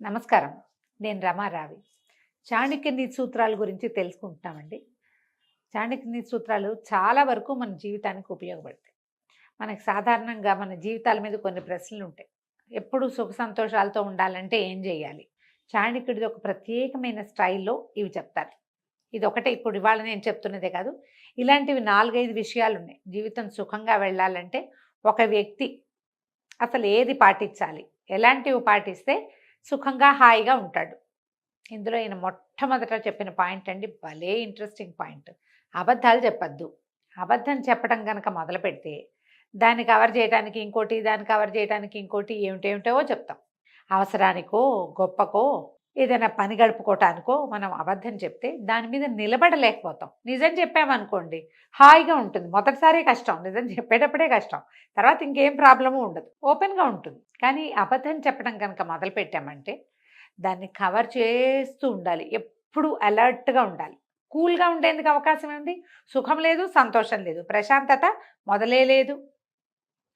నమస్కారం. నేను రమారావి. చాణక్య నీతి సూత్రాల గురించి తెలుసుకుంటున్నామండి. చాణక్య నీతి సూత్రాలు చాలా వరకు మన జీవితానికి ఉపయోగపడతాయి. మనకు సాధారణంగా మన జీవితాల మీద కొన్ని ప్రశ్నలుంటాయి. ఎప్పుడు సుఖ సంతోషాలతో ఉండాలంటే ఏం చేయాలి? చాణక్యుడిది ఒక ప్రత్యేకమైన స్టైల్‌లో ఇవి చెప్తారు. ఇదొకటే ఇప్పుడు ఇవాళ నేను చెప్తున్నదే కాదు. ఇలాంటివి 4, 5 విషయాలున్నాయి. జీవితం సుఖంగా వెళ్ళాలంటే ఒక వ్యక్తి అసలు ఏది పాటించాలి? ఎలాంటివి పాటిస్తే సుఖంగా, హాయిగా ఉంటాడు? ఇందులో ఈయన మొట్టమొదట చెప్పిన పాయింట్ అండి భలే ఇంట్రెస్టింగ్ పాయింట్. అబద్ధాలు చెప్పొద్దు. అబద్ధం చెప్పడం గనక మొదలుపెడితే దాన్ని కవర్ చేయడానికి ఇంకోటి, దాన్ని కవర్ చేయడానికి ఇంకోటి ఏమిటేమిటో చెప్తాం. అవసరానికో, గొప్పకో, ఏదైనా పని గడుపుకోవటానికో మనం అబద్ధం చెప్తే దాని మీద నిలబడలేకపోతాం. నిజం చెప్పామనుకోండి హాయిగా ఉంటుంది. మొదటిసారే కష్టం. నిజం చెప్పేటప్పుడే కష్టం. తర్వాత ఇంకేం ప్రాబ్లము ఉండదు. ఓపెన్‌గా ఉంటుంది. కానీ అబద్ధం చెప్పడం కనుక మొదలుపెట్టామంటే దాన్ని కవర్ చేస్తూ ఉండాలి. ఎప్పుడూ అలర్ట్‌గా ఉండాలి. కూల్‌గా ఉండేందుకు అవకాశం ఉంది. సుఖం లేదు, సంతోషం లేదు, ప్రశాంతత మొదలే లేదు.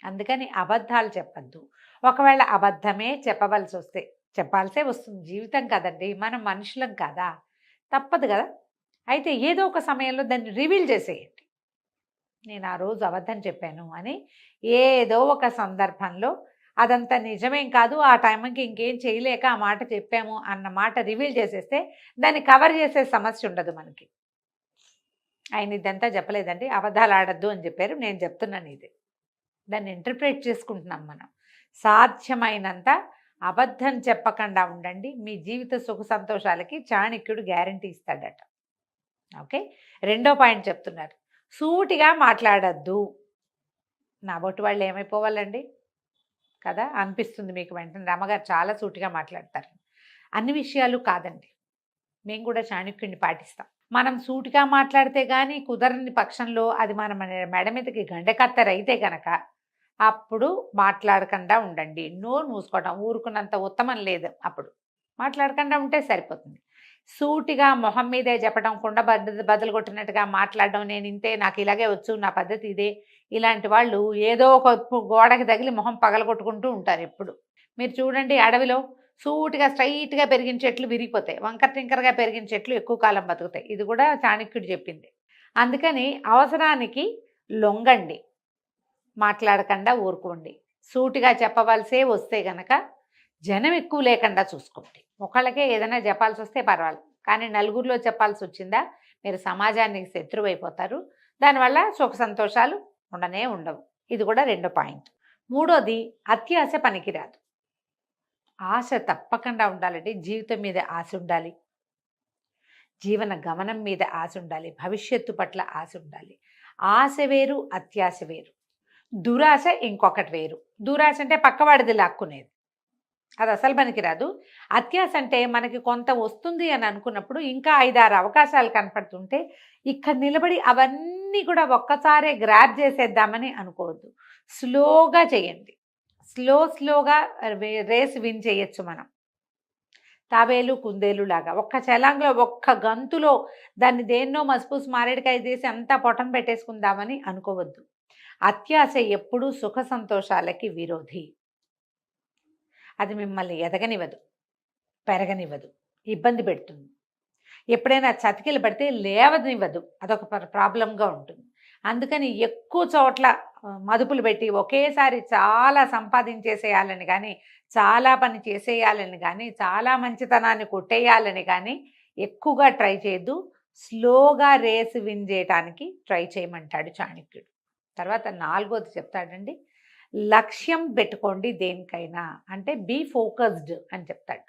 అందుకని అబద్ధాలు చెప్పొద్దు. ఒకవేళ అబద్ధమే చెప్పవలసొస్తే చెప్పాల్సే వస్తుంది. జీవితం కదండీ! మనం మనుషులం కాదా! తప్పదు గదా! అయితే ఏదో ఒక సమయంలో దాన్ని రివీల్ చేసేయండి. నేను ఆ రోజు అబద్ధం చెప్పాను అని ఏదో ఒక సందర్భంలో అదంతా నిజమేం కాదు, ఆ టైంకి ఇంకేం చేయలేక ఆ మాట చెప్పాము అన్న మాట రివీల్ చేసేస్తే దాన్ని కవర్ చేసే సమస్య ఉండదు మనకి. ఆయన ఇదంతా చెప్పలేదండి. అబద్ధాలు ఆడొద్దు అని చెప్పారు. నేను చెప్తున్నాను ఇది. దాన్ని ఇంటర్ప్రిట్ చేసుకుంటున్నాం మనం. సాధ్యమైనంత అబద్ధం చెప్పకుండా ఉండండి. మీ జీవిత సుఖ సంతోషాలకి చాణక్యుడు గ్యారంటీ ఇస్తాడట. ఓకే. రెండో పాయింట్ చెప్తున్నారు. సూటిగా మాట్లాడొద్దు. నా బొట్టు వాళ్ళు ఏమైపోవాలండి కదా అనిపిస్తుంది మీకు వెంటనే. రమ్మగారు చాలా సూటిగా మాట్లాడతారు. అన్ని విషయాలు కాదండి. మేము కూడా చాణక్యుడిని పాటిస్తాం. మనం సూటిగా మాట్లాడితే కానీ కుదరని పక్షంలో అది మన మెడ మీదకి గండకత్తెరైతే గనక అప్పుడు మాట్లాడకుండా ఉండండి. నోరు మూసుకోవడం ఊరుకున్నంత ఉత్తమం లేదు. అప్పుడు మాట్లాడకుండా ఉంటే సరిపోతుంది. సూటిగా మొహం మీదే చెప్పడం, కుండ బద్దలు కొట్టినట్టుగా మాట్లాడడం, నేను ఇంతే, నాకు ఇలాగే వచ్చు, నా పద్ధతి ఇదే. ఇలాంటి వాళ్ళు ఏదో ఒక గోడకి తగిలి మొహం పగలగొట్టుకుంటూ ఉంటారు ఎప్పుడు. మీరు చూడండి అడవిలో సూటిగా స్ట్రైట్‌గా పెరిగిన చెట్లు విరిగిపోతాయి. వంకర టింకరగా పెరిగిన చెట్లు ఎక్కువ కాలం బతుకుతాయి. ఇది కూడా చాణక్యుడు చెప్పింది. అందుకని అవసరానికి లొంగండి. మాట్లాడకుండా ఊరుకోండి. సూటిగా చెప్పవలసే వస్తే గనక జనం ఎక్కువ లేకుండా చూసుకోండి. ఒకళ్ళకే ఏదైనా చెప్పాల్సొస్తే పర్వాలేదు. కానీ నలుగురిలో చెప్పాల్సొచ్చిందా మీరు సమాజానికి శత్రువైపోతారు. దానివల్ల సుఖ సంతోషాలు ఉండనే ఉండవు. ఇది కూడా రెండో పాయింట్. మూడోది అత్యాశ పనికిరాదు. ఆశ తప్పకుండా ఉండాలండి. జీవితం మీద ఆశ ఉండాలి. జీవన గమనం మీద ఆశ ఉండాలి. భవిష్యత్తు పట్ల ఆశ ఉండాలి. ఆశ వేరు, అత్యాశ వేరు. దురాశ ఇంకొకటి వేరు. దురాశ అంటే పక్కవాడిది లాక్కునేది. అది అసలు పనికిరాదు. అత్యాశ అంటే మనకి కొంత వస్తుంది అని అనుకున్నప్పుడు ఇంకా 5, 6 అవకాశాలు కనపడుతుంటే ఇక్కడ నిలబడి అవన్నీ కూడా ఒక్కసారే గ్రాబ్ చేసేద్దామని అనుకోవద్దు. స్లోగా చేయండి. స్లోగా రేస్ విన్ చేయొచ్చు మనం. తాబేలు కుందేలు లాగా ఒక్క చలాంగ్లో ఒక్క గంతులో దాన్ని దేన్నో మసిపూసి మారేడుకాయ చేసి అంతా పొటన పెట్టేసుకుందామని అనుకోవద్దు. అత్యాశ ఎప్పుడూ సుఖ సంతోషాలకి విరోధి. అది మిమ్మల్ని ఎదగనివ్వదు, పెరగనివ్వదు, ఇబ్బంది పెడుతుంది. ఎప్పుడైనా చతికిలు పడితే లేవనివ్వదు. అదొక ప్రాబ్లంగా ఉంటుంది. అందుకని ఎక్కువ చోట్ల మదుపులు పెట్టి ఒకేసారి చాలా సంపాదించేసేయాలని కానీ, చాలా పని చేసేయాలని కానీ, చాలా మంచితనాన్ని కొట్టేయాలని కానీ ఎక్కువగా ట్రై చేయొద్దు. స్లోగా రేసు విన్ చేయటానికి ట్రై చేయమంటాడు చాణక్యుడు. తర్వాత 4వది చెప్తాడండి. లక్ష్యం పెట్టుకోండి దేనికైనా. అంటే బీ ఫోకస్డ్ అని చెప్తాడు.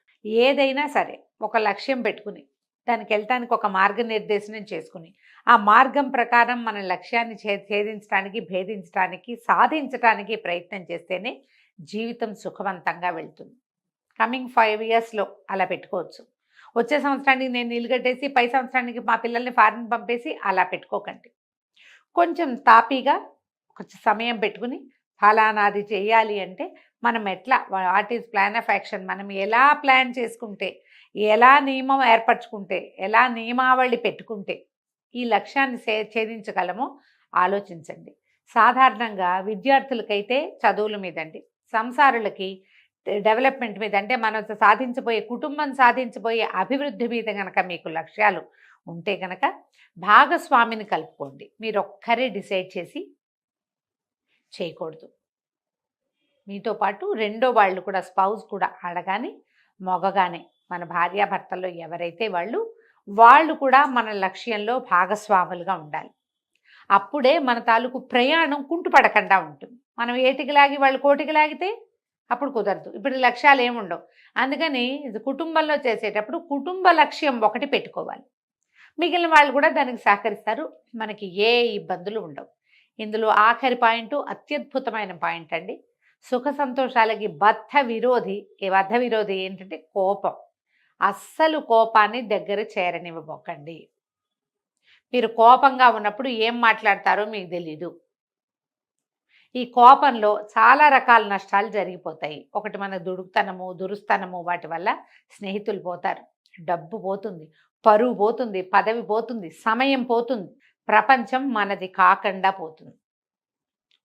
ఏదైనా సరే ఒక లక్ష్యం పెట్టుకుని దానికి వెళ్ళటానికి ఒక మార్గనిర్దేశనం చేసుకుని ఆ మార్గం ప్రకారం మన లక్ష్యాన్ని ఛేదించడానికి, భేదించడానికి, సాధించడానికి ప్రయత్నం చేస్తేనే జీవితం సుఖవంతంగా వెళ్తుంది. కమింగ్ 5 ఇయర్స్లో అలా పెట్టుకోవచ్చు. వచ్చే సంవత్సరానికి నేను ఇల్లు కట్టేసి పై సంవత్సరానికి మా పిల్లల్ని ఫారిన్ పంపేసి అలా పెట్టుకోకండి. కొంచెం తాపీగా కొంచెం సమయం పెట్టుకుని ఫలానాది చేయాలి అంటే మనం ఎట్లా, what is plan of action, మనం ఎలా ప్లాన్ చేసుకుంటే, ఎలా నియమం ఏర్పరచుకుంటే, ఎలా నియమావళి పెట్టుకుంటే ఈ లక్ష్యాన్ని ఛేదించగలమో ఆలోచించండి. సాధారణంగా విద్యార్థులకైతే చదువుల మీదండి, సంసారులకి డెవలప్మెంట్ మీద, అంటే మనం సాధించబోయే కుటుంబం సాధించబోయే అభివృద్ధి మీద కనుక మీకు లక్ష్యాలు ఉంటే కనుక భాగస్వామిని కలుపుకోండి. మీరు ఒక్కరే డిసైడ్ చేసి చేయకూడదు. మీతో పాటు రెండో వాళ్ళు కూడా, స్పౌస్ కూడా, ఆడగానే మగగానే, మన భార్యాభర్తల్లో ఎవరైతే వాళ్ళు కూడా మన లక్ష్యంలో భాగస్వాములుగా ఉండాలి. అప్పుడే మన తాలూకు ప్రయాణం కుంటుపడకుండా ఉంటుంది. మనం ఏటికి లాగి వాళ్ళు కోటికి లాగితే అప్పుడు కుదరదు. ఇప్పుడు లక్ష్యాలు ఏముండవు. అందుకని ఇది కుటుంబంలో చేసేటప్పుడు కుటుంబ లక్ష్యం ఒకటి పెట్టుకోవాలి. మిగిలిన వాళ్ళు కూడా దానికి సహకరిస్తారు. మనకి ఏ ఇబ్బందులు ఉండవు. ఇందులో ఆఖరి పాయింట్ అత్యద్భుతమైన పాయింట్ అండి. సుఖ సంతోషాలకి బద్ధ విరోధి ఏంటంటే కోపం. అస్సలు కోపాన్ని దగ్గర చేరనివ్వబోకండి. మీరు కోపంగా ఉన్నప్పుడు ఏం మాట్లాడతారో మీకు తెలీదు. ఈ కోపంలో చాలా రకాల నష్టాలు జరిగిపోతాయి. ఒకటి మన దురుస్తనము వాటి వల్ల స్నేహితులు పోతారు, డబ్బు పోతుంది, పరువు పోతుంది, పదవి పోతుంది, సమయం పోతుంది, ప్రపంచం మనది కాకుండా పోతుంది.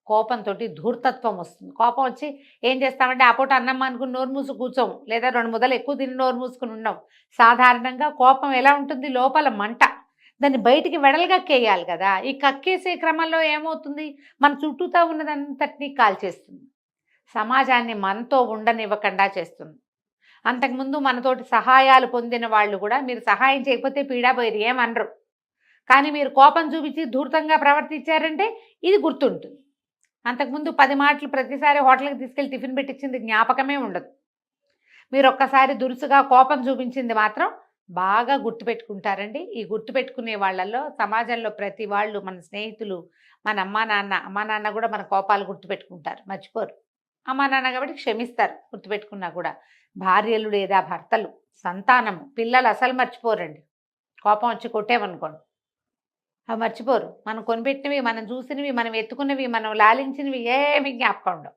కోపంతో ధూర్తత్వం వస్తుంది. కోపం వచ్చి ఏం చేస్తామంటే ఆ పూట అన్నం అనుకుని నోరు మూసుకు కూర్చోము, లేదా 2 ముద్దలు ఎక్కువ తిని నోరు మూసుకుని ఉన్నాం. సాధారణంగా కోపం ఎలా ఉంటుంది, లోపల మంట, దాన్ని బయటికి వెడల్గక్కేయాలి కదా. ఈ కక్కేసే క్రమంలో ఏమవుతుంది, మన చుట్టూతో ఉన్నదంతటినీ కాల్చేస్తుంది, సమాజాన్ని మనతో ఉండనివ్వకుండా చేస్తుంది. అంతకుముందు మనతోటి సహాయాలు పొందిన వాళ్ళు కూడా మీరు సహాయం చేయకపోతే పీడాపోయారు, ఏమనరు. కానీ మీరు కోపం చూపించి ధూర్తంగా ప్రవర్తించారంటే ఇది గుర్తుంటుంది. అంతకుముందు 10 మాటలు ప్రతిసారి హోటల్కి తీసుకెళ్ళి టిఫిన్ పెట్టించింది జ్ఞాపకమే ఉండదు. మీరు ఒక్కసారి దురుసుగా కోపం చూపించింది మాత్రం బాగా గుర్తుపెట్టుకుంటారండి. ఈ గుర్తుపెట్టుకునే వాళ్ళల్లో సమాజంలో ప్రతి వాళ్ళు, మన స్నేహితులు, మన అమ్మా నాన్న కూడా మన కోపాలు గుర్తుపెట్టుకుంటారు, మర్చిపోరు. అమ్మా నాన్న కాబట్టి క్షమిస్తారు గుర్తుపెట్టుకున్నా కూడా. భార్యలు లేదా భర్తలు, సంతానము, పిల్లలు అసలు మర్చిపోరండి. కోపం వచ్చి కొట్టేమనుకోండి అవి మర్చిపోరు. మనం కొనిపెట్టినవి, మనం చూసినవి, మనం ఎత్తుకున్నవి, మనం లాలించినవి ఏమి జ్ఞాపకం ఉండవు.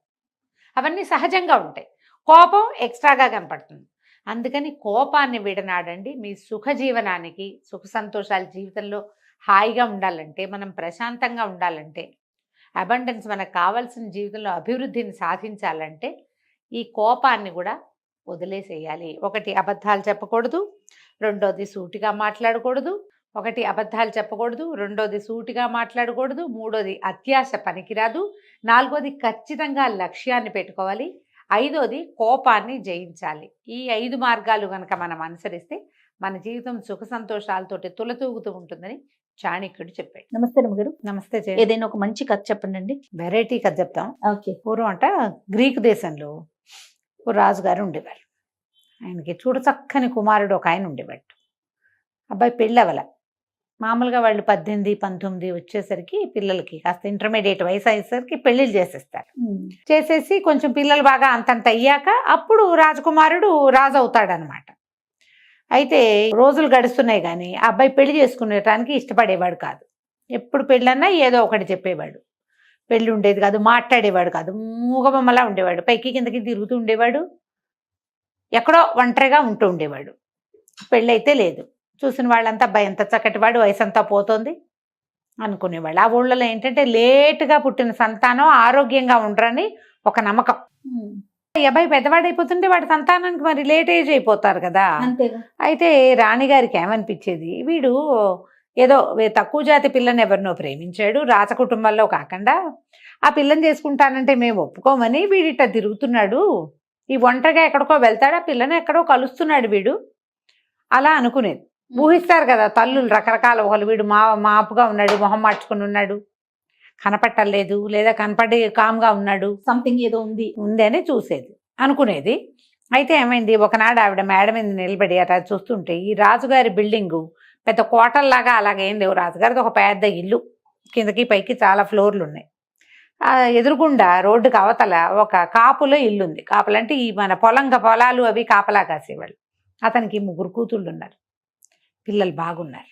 అవన్నీ సహజంగా ఉంటాయి. కోపం ఎక్స్ట్రాగా కనపడుతుంది. అందుకని కోపాన్ని విడనాడండి. మీ సుఖ జీవనానికి, సుఖ సంతోషాల జీవితంలో హాయిగా ఉండాలంటే, మనం ప్రశాంతంగా ఉండాలంటే, అబండెన్స్ మనకు కావాల్సిన జీవితంలో అభివృద్ధిని సాధించాలంటే ఈ కోపాన్ని కూడా వదిలేసేయాలి. ఒకటి అబద్ధాలు చెప్పకూడదు, రెండోది సూటిగా మాట్లాడకూడదు. రెండోది సూటిగా మాట్లాడకూడదు, మూడోది అత్యాశ పనికిరాదు, నాలుగోది ఖచ్చితంగా లక్ష్యాన్ని పెట్టుకోవాలి, ఐదోది కోపాన్ని జయించాలి. ఈ 5 మార్గాలు కనుక మనం అనుసరిస్తే మన జీవితం సుఖ సంతోషాలతోటి తులతూగుతూ ఉంటుందని చాణక్యుడు చెప్పాడు. నమస్తే రమ్మగారు. నమస్తే. ఏదైనా ఒక మంచి కథ చెప్పండి. వెరైటీ కథ చెప్తాం. ఓకే. పూర్వం అంట గ్రీకు దేశంలో ఓ రాజుగారు ఉండేవారు. ఆయనకి చూడచక్కని కుమారుడు ఒక ఆయన ఉండేవాడు. అబ్బాయి పెళ్ళవల. మామూలుగా వాళ్ళు 18, 19 వచ్చేసరికి పిల్లలకి కాస్త ఇంటర్మీడియట్ వయసు అయ్యేసరికి పెళ్ళిళ్ళు చేసేస్తారు. చేసేసి కొంచెం పిల్లలు బాగా అంతంత అయ్యాక అప్పుడు రాజకుమారుడు రాజు అవుతాడనమాట. అయితే రోజులు గడుస్తున్నాయి కానీ ఆ అబ్బాయి పెళ్లి చేసుకునేటానికి ఇష్టపడేవాడు కాదు. ఎప్పుడు పెళ్ళన్నా ఏదో ఒకటి చెప్పేవాడు, పెళ్ళి ఉండేది కాదు, మాట్లాడేవాడు కాదు, మూగబొమ్మలా ఉండేవాడు, పైకి కిందకి తిరుగుతూ ఉండేవాడు, ఎక్కడో ఒంటరిగా ఉంటూ ఉండేవాడు. పెళ్ళైతే లేదు. చూసిన వాళ్ళంతా అబ్బాయి ఎంత చక్కటివాడు, వయసు అంతా పోతుంది అనుకునేవాళ్ళు. ఆ ఊళ్ళలో ఏంటంటే లేటుగా పుట్టిన సంతానం ఆరోగ్యంగా ఉండరని ఒక నమ్మకం. ఈ అబ్బాయి పెద్దవాడైపోతుంటే వాడి సంతానానికి మరి లేట్ ఏజ్ అయిపోతారు కదా. అయితే రాణిగారికి ఏమనిపించేది, వీడు ఏదో తక్కువ జాతి పిల్లని ఎవరినో ప్రేమించాడు, రాజకుటుంబంలో కాకుండా ఆ పిల్లని చేసుకుంటానంటే మేము ఒప్పుకోమని వీడిట తిరుగుతున్నాడు, ఈ ఒంటరిగా ఎక్కడికో వెళ్తాడు, ఆ పిల్లని ఎక్కడో కలుస్తున్నాడు వీడు, అలా అనుకునేది. ఊహిస్తారు కదా తల్లులు రకరకాల ఊహలు. వీడు మాపుగా ఉన్నాడు, మొహం మార్చుకుని ఉన్నాడు, కనపట్టలేదు, లేదా కనపడి కామ్గా ఉన్నాడు, సంథింగ్ ఏదో ఉంది అని చూసేది, అనుకునేది. అయితే ఏమైంది, ఒకనాడు ఆవిడ మేడ మీద నిలబడి అలా చూస్తుంటే ఈ రాజుగారి బిల్డింగు పెద్ద కోటల్లాగా అలాగేం లేవు. రాజుగారిది ఒక పెద్ద ఇల్లు, కిందకి పైకి చాలా ఫ్లోర్లు ఉన్నాయి. ఎదురుగుండా రోడ్డుకి అవతల ఒక కాపులో ఇల్లుంది. కాపులంటే ఈ మన పొలాలు అవి కాపలా కాసేవాళ్ళు. అతనికి 3 కూతుళ్ళు ఉన్నారు, పిల్లలు బాగున్నారు.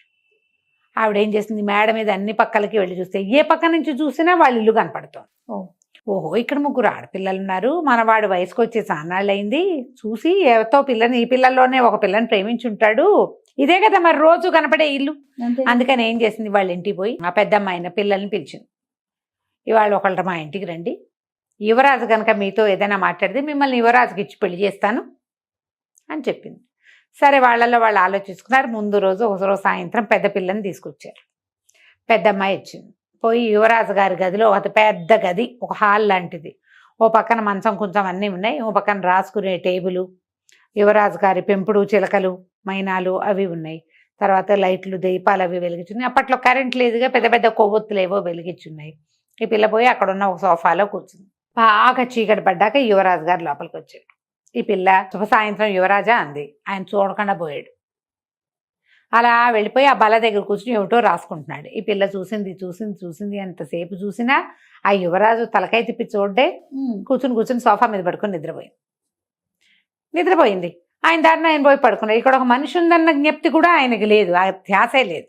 ఆవిడ ఏం చేసింది, మేడ మీద అన్ని పక్కలకి వెళ్ళి చూస్తే ఏ పక్క నుంచి చూసినా వాళ్ళ ఇల్లు కనపడుతుంది. ఓహో, ఇక్కడ 3 ఆడపిల్లలు ఉన్నారు, మనవాడు వయసుకు వచ్చే చాన్నాళ్ళు అయింది, చూసి ఎవరితో పిల్లని, ఈ పిల్లల్లోనే ఒక పిల్లని ప్రేమించుంటాడు, ఇదే కదా మరి రోజు కనపడే ఇల్లు. అందుకని ఏం చేసింది, వాళ్ళ ఇంటికి పోయి ఆ పెద్ద అమ్మాయిన పిల్లల్ని పిలిచింది, ఇవాళ ఒకళ్ళ మా ఇంటికి రండి, యువరాజు కనుక మీతో ఏదైనా మాట్లాడితే మిమ్మల్ని యువరాజుకి ఇచ్చి పెళ్లి చేస్తాను అని చెప్పింది. సరే వాళ్ళలో వాళ్ళు ఆలోచించుకున్నారు. ముందు రోజు ఒక రోజు సాయంత్రం పెద్ద పిల్లని తీసుకొచ్చారు. పెద్ద అమ్మాయి వచ్చింది. పోయి యువరాజు గారి గదిలో ఒక పెద్ద గది, ఒక హాల్ లాంటిది. ఓ పక్కన మంచం కొంచెం అన్నీ ఉన్నాయి, ఓ పక్కన రాసుకునే టేబుల్, యువరాజు గారి పెంపుడు చిలకలు మైనాలు అవి ఉన్నాయి. తర్వాత లైట్లు దీపాలు అవి వెలిగించున్నాయి. అప్పట్లో కరెంట్ లేదుగా, పెద్ద పెద్ద కొవ్వొత్తులు ఏవో వెలిగించున్నాయి. ఈ పిల్ల పోయి అక్కడ ఉన్న ఒక సోఫాలో కూర్చుంది. బాగా చీకటి పడ్డాక యువరాజు గారు లోపలికి వచ్చాడు. ఈ పిల్ల శుభ సాయంత్రం యువరాజా అంది. ఆయన చూడకుండా పోయాడు. అలా వెళ్ళిపోయి ఆ బల్ల దగ్గర కూర్చుని ఏమిటో రాసుకుంటున్నాడు. ఈ పిల్ల చూసింది ఎంతసేపు చూసినా ఆ యువరాజు తలకాయ తిప్పి చూడ్డే కూర్చుని సోఫా మీద పడుకొని నిద్రపోయింది. ఆయన దారిని ఆయన పోయి పడుకున్నాడు. ఇక్కడ ఒక మనిషి ఉందన్న జ్ఞప్తి కూడా ఆయనకి లేదు, ఆ ధ్యాసే లేదు.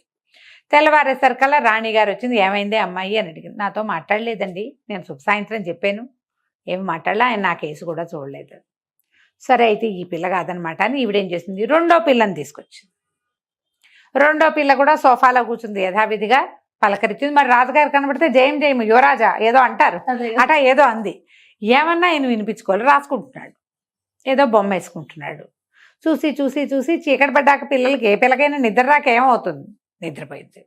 తెల్లవారేసరికల్లా రాణిగారు వచ్చింది. ఏమైంది అమ్మాయి అని అడిగింది. నాతో మాట్లాడలేదండి, నేను శుభ సాయంత్రం చెప్పాను, ఏమి మాట్లాడలే, ఆయన నా కేసు కూడా చూడలేదు. సరే అయితే ఈ పిల్ల కాదనమాట అని ఈవిడేం చేసింది, రెండో పిల్లని తీసుకొచ్చింది. రెండో పిల్ల కూడా సోఫాలో కూర్చుంది, యథావిధిగా పలకరించింది. మరి రాజుగారు కనబడితే జయం జయము యువరాజా ఏదో అంటారు అట, ఏదో అంది. ఏమన్నా ఆయన వినిపించుకోవాలి, రాసుకుంటున్నాడు, ఏదో బొమ్మ వేసుకుంటున్నాడు. చూసి చీకటి పడ్డాక పిల్లలకి ఏ పిల్లకైనా నిద్ర రాక ఏమవుతుంది, నిద్రపోయింది.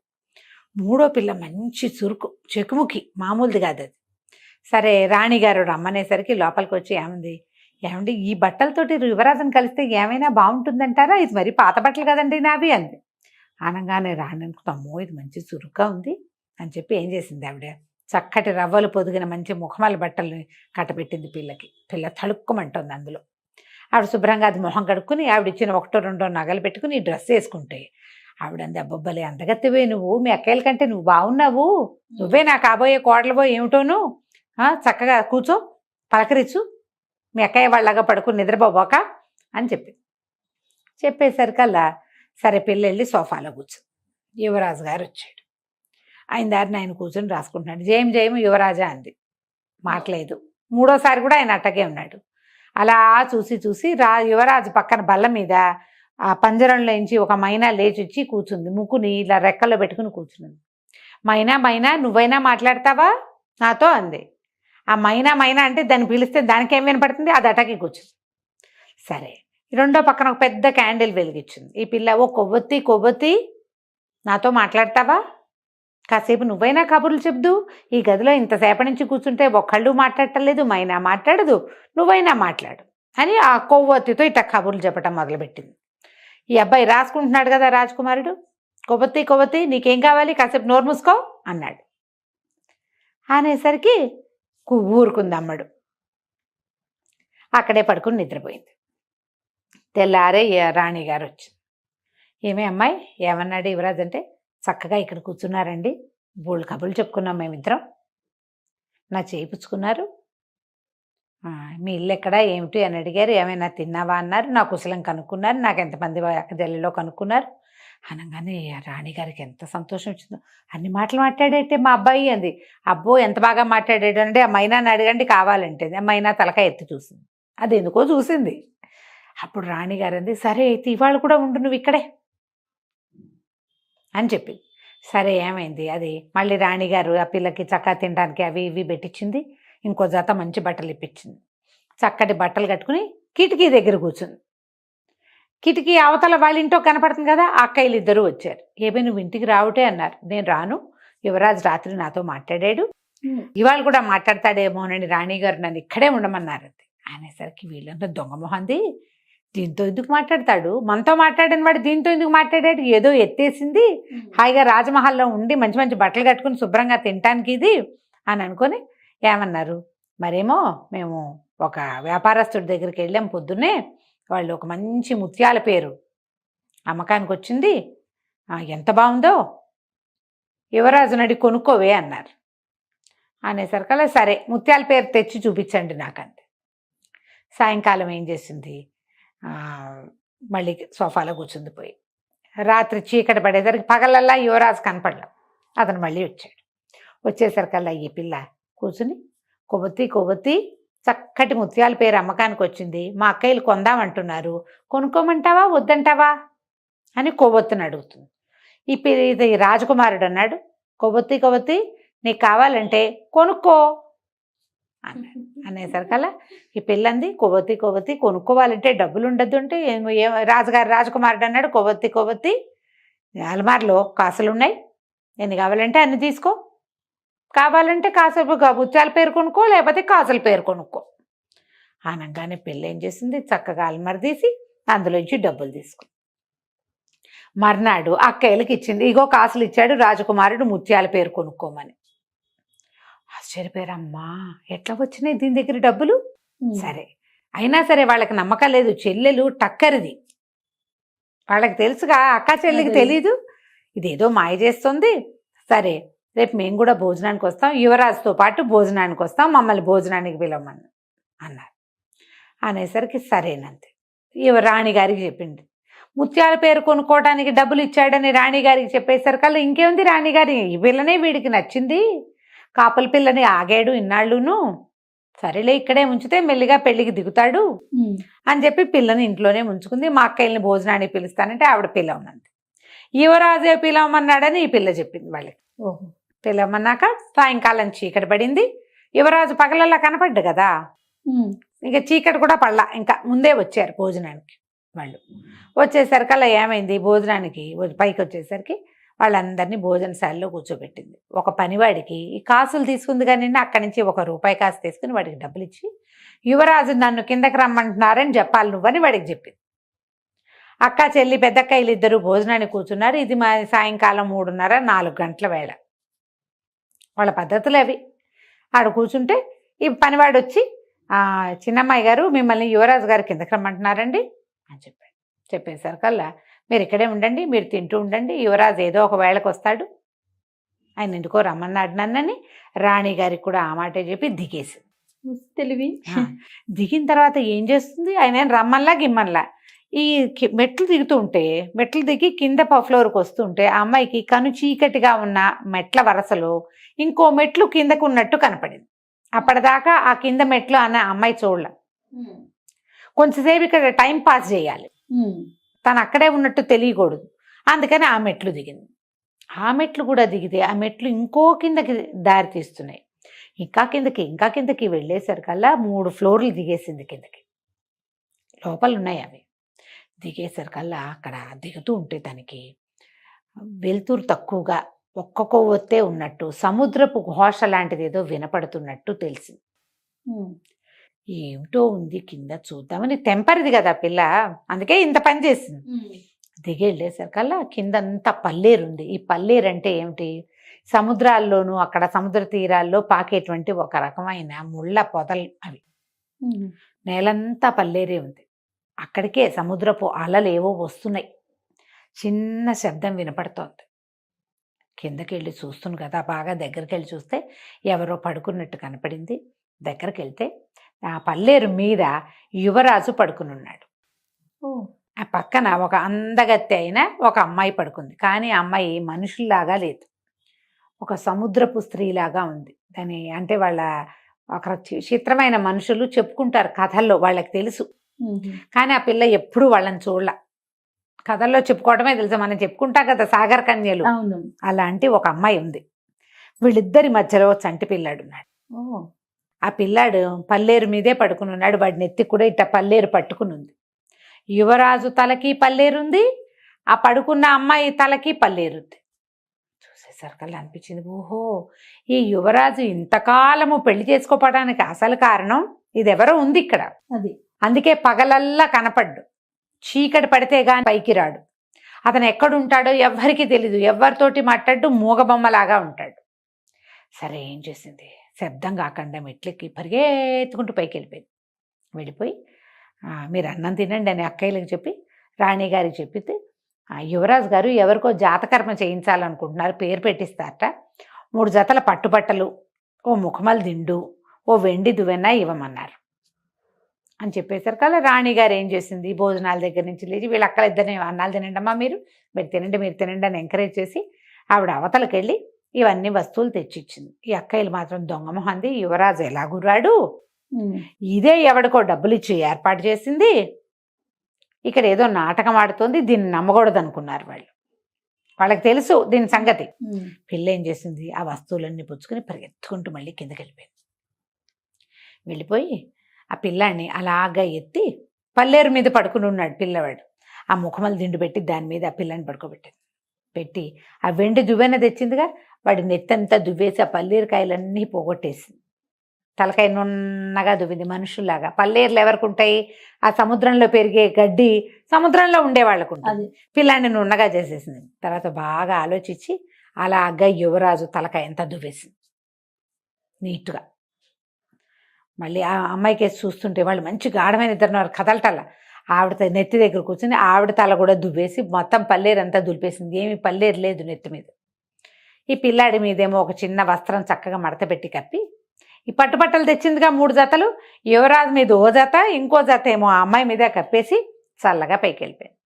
మూడో పిల్ల మంచి చురుకు, చెకుముకి, మామూలుది కాదు అది. సరే రాణిగారు రమ్మనేసరికి లోపలికి వచ్చి ఏమండి ఈ బట్టలతోటి యువరాజుని కలిస్తే ఏమైనా బాగుంటుందంటారా, ఇది మరి పాత బట్టలు కదండి నావి అంది. అనగానే రాణి అనుకుంటామో ఇది మంచి చురుగ్గా ఉంది అని చెప్పి ఏం చేసింది ఆవిడ, చక్కటి రవ్వలు పొదిగిన మంచి ముఖమాల బట్టలు కట్టబెట్టింది పిల్లకి. పిల్ల తడుక్కుమంటుంది అందులో. ఆవిడ శుభ్రంగా అది మొహం కడుక్కుని ఆవిడ ఇచ్చిన ఒకటో రెండో నగలు పెట్టుకుని డ్రెస్ వేసుకుంటే ఆవిడంది, అబ్బబ్బలే అందగత్తెవే నువ్వు, మీ అక్కయ్యల కంటే నువ్వు బాగున్నావు, నువ్వే నా కాబోయే కోడలు పోయి ఏమిటోను, చక్కగా కూర్చో పలకరించు, మీ అక్కయ్య వాళ్ళగా పడుకుని నిద్రపోబోక అని చెప్పేసరికల్లా సరే పిల్ల వెళ్ళి సోఫాలో కూర్చో. యువరాజు గారు వచ్చాడు. ఆయన దారిని ఆయన కూర్చొని రాసుకుంటున్నాడు. జయము యువరాజా అంది, మాట్లేదు. మూడోసారి కూడా ఆయన అట్టగే ఉన్నాడు. అలా చూసి యువరాజు పక్కన బల్ల మీద ఆ పంజరంలోంచి ఒక మైనా లేచి వచ్చి కూర్చుంది. ముక్కుని ఇలా రెక్కల్లో పెట్టుకుని కూర్చుంది. మైనా నువ్వైనా మాట్లాడతావా నాతో అంది. ఆ మైనా అంటే దాన్ని పిలిస్తే దానికేం వినపడుతుంది, అది అటకి కూర్చుంది. సరే రెండో పక్కన ఒక పెద్ద క్యాండిల్ వెలిగించింది. ఈ పిల్ల, ఓ కొవ్వొత్తి నాతో మాట్లాడతావా, కాసేపు నువ్వైనా కబుర్లు చెప్దు, ఈ గదిలో ఇంతసేపటి నుంచి కూర్చుంటే ఒక్కళ్ళు మాట్లాడటలేదు, మైనా మాట్లాడదు, నువ్వైనా మాట్లాడు అని ఆ కొవ్వొత్తితో ఇట్లా కబుర్లు చెప్పటం మొదలుపెట్టింది. ఈ అబ్బాయి రాసుకుంటున్నాడు కదా రాజకుమారుడు, కొవ్వొత్తి నీకేం కావాలి, కాసేపు నోరు మూసుకో అన్నాడు. అనేసరికి ఊరుకుంది అమ్మడు. అక్కడే పడుకుని నిద్రపోయింది. తెల్లారే రాణిగారు వచ్చింది. ఏమే అమ్మాయి ఏమన్నాడు యువరాజు అంటే, చక్కగా ఇక్కడ కూర్చున్నారండి, బోల్డ్ కబుర్లు చెప్పుకున్నాం మేమిద్దరం, నా చేయించుకున్నారు, మీ ఇల్లు ఎక్కడా ఏమిటి అని అడిగారు, ఏమైనా తిన్నావా అన్నారు, నా కుశలం కనుక్కున్నారు, నాకు ఎంతమంది అక్కజల్లిలో కనుక్కున్నారు అనగానే రాణిగారికి ఎంత సంతోషం వచ్చిందో. అన్ని మాటలు మాట్లాడేటే మా అబ్బాయి అంది. అబ్బో ఎంత బాగా మాట్లాడాడు అంటే, ఆ మైనాని అడగండి కావాలంటే. ఆ మైనా తలకాయ ఎత్తి చూసింది, అది ఎందుకో చూసింది. అప్పుడు రాణిగారు అంది, సరే అయితే ఇవాళ కూడా ఉండు నువ్వు ఇక్కడే అని చెప్పింది. సరే ఏమైంది, అది మళ్ళీ రాణిగారు ఆ పిల్లకి చక్కగా తినడానికి అవి ఇవి పెట్టించింది. ఇంకో జత మంచి బట్టలు ఇప్పించింది. చక్కటి బట్టలు కట్టుకుని కిటికీ దగ్గర కూర్చుంది. కిటికీ అవతల వాళ్ళ ఇంట్లో కనపడుతుంది కదా, ఆ అక్కయ్యలు ఇద్దరు వచ్చారు. ఏమీ నువ్వు ఇంటికి రావుటే అన్నారు. నేను రాను, యువరాజు రాత్రి నాతో మాట్లాడాడు, ఇవాళ కూడా మాట్లాడతాడేమోనని రాణిగారు నన్ను ఇక్కడే ఉండమన్నారు అనేసరికి వీళ్ళంతా దొంగ మొహంది, దీంతో ఎందుకు మాట్లాడతాడు, మనతో మాట్లాడిన వాడు దీంతో ఎందుకు మాట్లాడాడు, ఏదో ఎత్తేసింది, హాయిగా రాజమహల్లో ఉండి మంచి మంచి బట్టలు కట్టుకుని శుభ్రంగా తినటానికి ఇది అని అనుకొని ఏమన్నారు. మరేమో మేము ఒక వ్యాపారస్తుడి దగ్గరికి వెళ్ళాం పొద్దున్నే, వాళ్ళు ఒక మంచి ముత్యాల పేరు అమ్మకానికి వచ్చింది, ఎంత బాగుందో యువరాజు నడి కొనుక్కోవే అన్నారు. అనేసరికల్లా సరే ముత్యాల పేరు తెచ్చి చూపించండి నాకంతే. సాయంకాలం ఏం చేసింది, మళ్ళీ సోఫాలో కూర్చుంది పోయి. రాత్రి చీకటి పడేసరికి పగలల్లా యువరాజు కనపడలేం. అతను మళ్ళీ వచ్చాడు. వచ్చేసరికల్లా ఈ పిల్ల కూర్చుని కొవ్వొత్తి చక్కటి ముత్యాల పేరు అమ్మకానికి వచ్చింది, మా అక్కయ్యలు కొందామంటున్నారు, కొనుక్కోమంటావా వద్దంటావా అని కొవ్వొత్తిని అడుగుతుంది. ఇది రాజకుమారుడు అన్నాడు, కొవ్వొత్తి నీకు కావాలంటే కొనుక్కో అన్నాడు. అనేసరికల్లా ఈ పిల్లంది కొవ్వొత్తి కొనుక్కోవాలంటే డబ్బులు ఉండద్దు అంటే రాజకుమారుడు అన్నాడు, కొవ్వొత్తి అలమార్లో కాసులు ఉన్నాయి, ఎన్ని కావాలంటే అన్ని తీసుకో, కావాలంటే ముత్యాల పేరు కొనుక్కో, లేకపోతే కాసుల పేరు కొనుక్కో అనగానే పిల్ల ఏం చేసింది, చక్కగా అలమార తీసి అందులోంచి డబ్బులు తీసుకుంది. మర్నాడు అక్కయ్యలకి ఇచ్చింది, ఇగో కాసులు ఇచ్చాడు రాజకుమారుడు, ముత్యాల పేరు కొనుక్కోమని. ఆశ్చర్యపోయారు, అమ్మా ఎట్లా వచ్చినాయి దీని దగ్గర డబ్బులు? సరే అయినా సరే వాళ్ళకి నమ్మకం లేదు, చెల్లెలు టక్కరిది, వాళ్ళకి తెలుసుగా, అక్క చెల్లికి తెలీదు, ఇదేదో మాయ చేస్తుంది. సరే రేపు మేము కూడా భోజనానికి వస్తాం, యువరాజుతో పాటు భోజనానికి వస్తాం, మమ్మల్ని భోజనానికి పిలవమని అన్నారు. అనేసరికి సరేనంతే. రాణిగారికి చెప్పింది, ముత్యాల పేరు కొనుక్కోవడానికి డబ్బులు ఇచ్చాడని రాణిగారికి చెప్పేసరికల్లా ఇంకేముంది, రాణిగారి ఈ పిల్లనే వీడికి నచ్చింది, కాపల పిల్లని ఆగాడు ఇన్నాళ్ళును, సరేలే ఇక్కడే ఉంచితే మెల్లిగా పెళ్లికి దిగుతాడు అని చెప్పి పిల్లని ఇంట్లోనే ఉంచుకుంది. మా అక్కయ్యని భోజనానికి పిలుస్తానంటే ఆవిడ పిలవనంది. యువరాజే పిలవమన్నాడని ఈ పిల్ల చెప్పింది వాళ్ళకి. పిలవమన్నాక సాయంకాలం చీకటి పడింది. యువరాజు పగలల్లా కనపడ్డు కదా, ఇంకా చీకటి కూడా పడలా, ఇంకా ముందే వచ్చారు భోజనానికి. వాళ్ళు వచ్చేసరికల్లా ఏమైంది, భోజనానికి పైకి వచ్చేసరికి వాళ్ళందరినీ భోజనశాలలో కూర్చోబెట్టింది. ఒక పనివాడికి ఈ కాసులు తీసుకుంది కానీ అక్కడి నుంచి ₹1 కాసు తీసుకుని వాడికి డబ్బులు ఇచ్చి, యువరాజు నన్ను కిందకి రమ్మంటున్నారని చెప్పాలి నువ్వని వాడికి చెప్పింది. అక్క చెల్లి పెద్దక్కయ్యలు ఇద్దరు భోజనానికి కూర్చున్నారు. ఇది మా సాయంకాలం 3:30-4 గంటల వేళ, వాళ్ళ పద్ధతులు అవి. ఆడ కూర్చుంటే ఈ పనివాడు వచ్చి, చిన్నమ్మాయి గారు మిమ్మల్ని యువరాజు గారు కిందకి రమ్మంటున్నారండి అని చెప్పాడు. చెప్పేసరికల్లా మీరు ఇక్కడే ఉండండి, మీరు తింటూ ఉండండి, యువరాజు ఏదో ఒక వేళకు వస్తాడు, ఆయన ఎందుకో రమ్మన్నాడు నన్నని రాణి గారికి కూడా ఆ మాటే చెప్పి దిగేసి తెలివి. దిగిన తర్వాత ఏం చేస్తుంది, ఆయన రమ్మల్లా గిమ్మల్లా ఈ మెట్లు దిగి కింద ఫ్లోర్కి వస్తుంటే ఆ అమ్మాయికి కను చీకటిగా ఉన్న మెట్ల వరసలో ఇంకో మెట్లు కిందకు ఉన్నట్టు కనపడింది. అప్పటిదాకా ఆ కింద మెట్లు అన్న అమ్మాయి చూడలే. కొంచెంసేపు ఇక్కడ టైం పాస్ చేయాలి, తను అక్కడే ఉన్నట్టు తెలియకూడదు, అందుకని ఆ మెట్లు దిగింది. ఆ మెట్లు కూడా దిగితే ఆ మెట్లు ఇంకో కిందకి దారి తీస్తున్నాయి. ఇంకా కిందకి వెళ్ళేసరికల్లా 3 ఫ్లోర్లు దిగేసింది కిందకి, లోపల ఉన్నాయి అవి. దిగేసరికల్లా అక్కడ దిగుతూ ఉంటే తనకి వెలుతురు తక్కువగా ఒక్క కొవ్వొత్తే ఉన్నట్టు, సముద్రపు ఘోష లాంటిది ఏదో వినపడుతున్నట్టు తెలిసింది. ఏమిటో ఉంది కింద, చూద్దామని తెంపరిది కదా పిల్ల, అందుకే ఇంత పని చేసింది. దిగి వెళ్ళేసరికల్లా కిందంతా పల్లేరుంది. ఈ పల్లేరు అంటే ఏమిటి, సముద్రాల్లోనూ అక్కడ సముద్ర తీరాల్లో పాకేటువంటి ఒక రకమైన ముళ్ళ పొదలు అవి. నేలంతా పల్లేరే ఉంది. అక్కడికే సముద్రపు అలలు ఏవో వస్తున్నాయి, చిన్న శబ్దం వినపడుతోంది. కిందకి వెళ్ళి చూస్తుంది కదా, బాగా దగ్గరికి వెళ్ళి చూస్తే ఎవరో పడుకున్నట్టు కనపడింది. దగ్గరికి వెళ్తే ఆ పల్లేరు మీద యువరాజు పడుకుని ఉన్నాడు. ఆ పక్కన ఒక అందగత్తె అయిన ఒక అమ్మాయి పడుకుంది. కానీ ఆ అమ్మాయి మనుషుల్లాగా లేదు, ఒక సముద్రపు స్త్రీలాగా ఉంది. దాని అంటే వాళ్ళ ఒక చిత్రమైన మనుషులు చెప్పుకుంటారు కథల్లో, వాళ్ళకి తెలుసు. కానీ ఆ పిల్ల ఎప్పుడూ వాళ్ళని చూడలా, కథల్లో చెప్పుకోవడమే తెలుసు. మనం చెప్పుకుంటాం కదా సాగర్ కన్యలు, అలాంటి ఒక అమ్మాయి ఉంది. వీళ్ళిద్దరి మధ్యలో చంటి పిల్లాడు ఉన్నాడు. ఆ పిల్లాడు పల్లేరు మీదే పడుకుని ఉన్నాడు. వాడి నెత్తి కూడా ఇట్ట పల్లేరు పట్టుకుని ఉంది. యువరాజు తలకి పల్లేరుంది, ఆ పడుకున్న అమ్మాయి తలకి పల్లేరుంది. చూసేసరికల్లా అనిపించింది, ఓహో ఈ యువరాజు ఇంతకాలము పెళ్లి చేసుకోవడానికి అసలు కారణం ఇదెవరో ఉంది ఇక్కడ. అందుకే పగలల్లా కనపడ్డు, చీకటి పడితే గాని పైకి రాడు. అతను ఎక్కడుంటాడో ఎవ్వరికీ తెలీదు, ఎవరితోటి మాట్లాడు, మూగబొమ్మలాగా ఉంటాడు. సరే ఏం చేసింది, శబ్దం కాకుండా మెట్లెక్కి పరిగెత్తుకుంటూ పైకి వెళ్ళిపోయి మీరు అన్నం తినండి అని అక్కయ్యలకు చెప్పి రాణి గారికి చెప్పితే, యువరాజు గారు ఎవరికో జాతకర్మ చేయించాలనుకుంటున్నారు, పేరు పెట్టిస్తారట, 3 జతల పట్టుబట్టలు, ఓ ముఖమల్ దిండు, ఓ వెండి దువ్వెన ఇవ్వమన్నారు అని చెప్పేసరికల్లా రాణిగారు ఏం చేసింది, భోజనాల దగ్గర నుంచి లేచి వీళ్ళ అక్కలిద్దరిని అన్నాలు తినండమ్మా, మీరు తినండి అని ఎంకరేజ్ చేసి ఆవిడ అవతలకి వెళ్ళి ఇవన్నీ వస్తువులు తెచ్చిచ్చింది. ఈ అక్కయ్యలు మాత్రం దొంగమొహంది, యువరాజు ఎలా గుర్రాడు, ఇదే ఎవడికో డబ్బులు ఇచ్చి ఏర్పాటు చేసింది, ఇక్కడ ఏదో నాటకం ఆడుతోంది, దీన్ని నమ్మకూడదు అనుకున్నారు వాళ్ళు. వాళ్ళకి తెలుసు దీని సంగతి. పిల్ల ఏం చేసింది, ఆ వస్తువులన్నీ పుచ్చుకొని పరిగెత్తుకుంటూ మళ్ళీ కిందకి వెళ్ళిపోయింది. వెళ్ళిపోయి ఆ పిల్లాడిని అలాగా ఎత్తి పల్లేరు మీద పడుకుని ఉన్నాడు పిల్లవాడు. ఆ ముఖమలు దిండు పెట్టి దాని మీద ఆ పిల్లని పడుకోబెట్టింది. పెట్టి ఆ వెండి దువ్వెన తెచ్చిందిగా, వాడి నెత్తంతా దువ్వేసి ఆ పల్లీరకాయలన్నీ పోగొట్టేసింది. తలకాయ నున్నగా దువ్వింది మనుషుల్లాగా. పల్లేర్లు ఎవరికి ఉంటాయి? ఆ సముద్రంలో పెరిగే గడ్డి సముద్రంలో ఉండే వాళ్ళకు ఉంటుంది. పిల్లాన్ని నున్నగా చేసేసింది. తర్వాత బాగా ఆలోచించి అలాగా యువరాజు తలకాయ అంతా దువ్వేసింది నీట్గా. మళ్ళీ ఆ అమ్మాయికి వేసి చూస్తుంటే వాళ్ళు మంచి గాఢమైన ఇద్దరున్నారు, కదలటల్లా. ఆవిడ నెత్తి దగ్గర కూర్చుని ఆవిడ తల కూడా దువ్వేసి మొత్తం పల్లేరంతా దులిపేసింది. ఏమీ పల్లేరు లేదు నెత్తి మీద. ఈ పిల్లాడి మీదేమో ఒక చిన్న వస్త్రం చక్కగా మడత పెట్టి కప్పి, ఈ పట్టుబట్టలు తెచ్చిందిగా 3 జతలు, యువరాజు మీద ఓ జత, ఇంకో జత ఏమో ఆ అమ్మాయి మీద కప్పేసి చల్లగా పైకి వెళ్ళిపోయింది.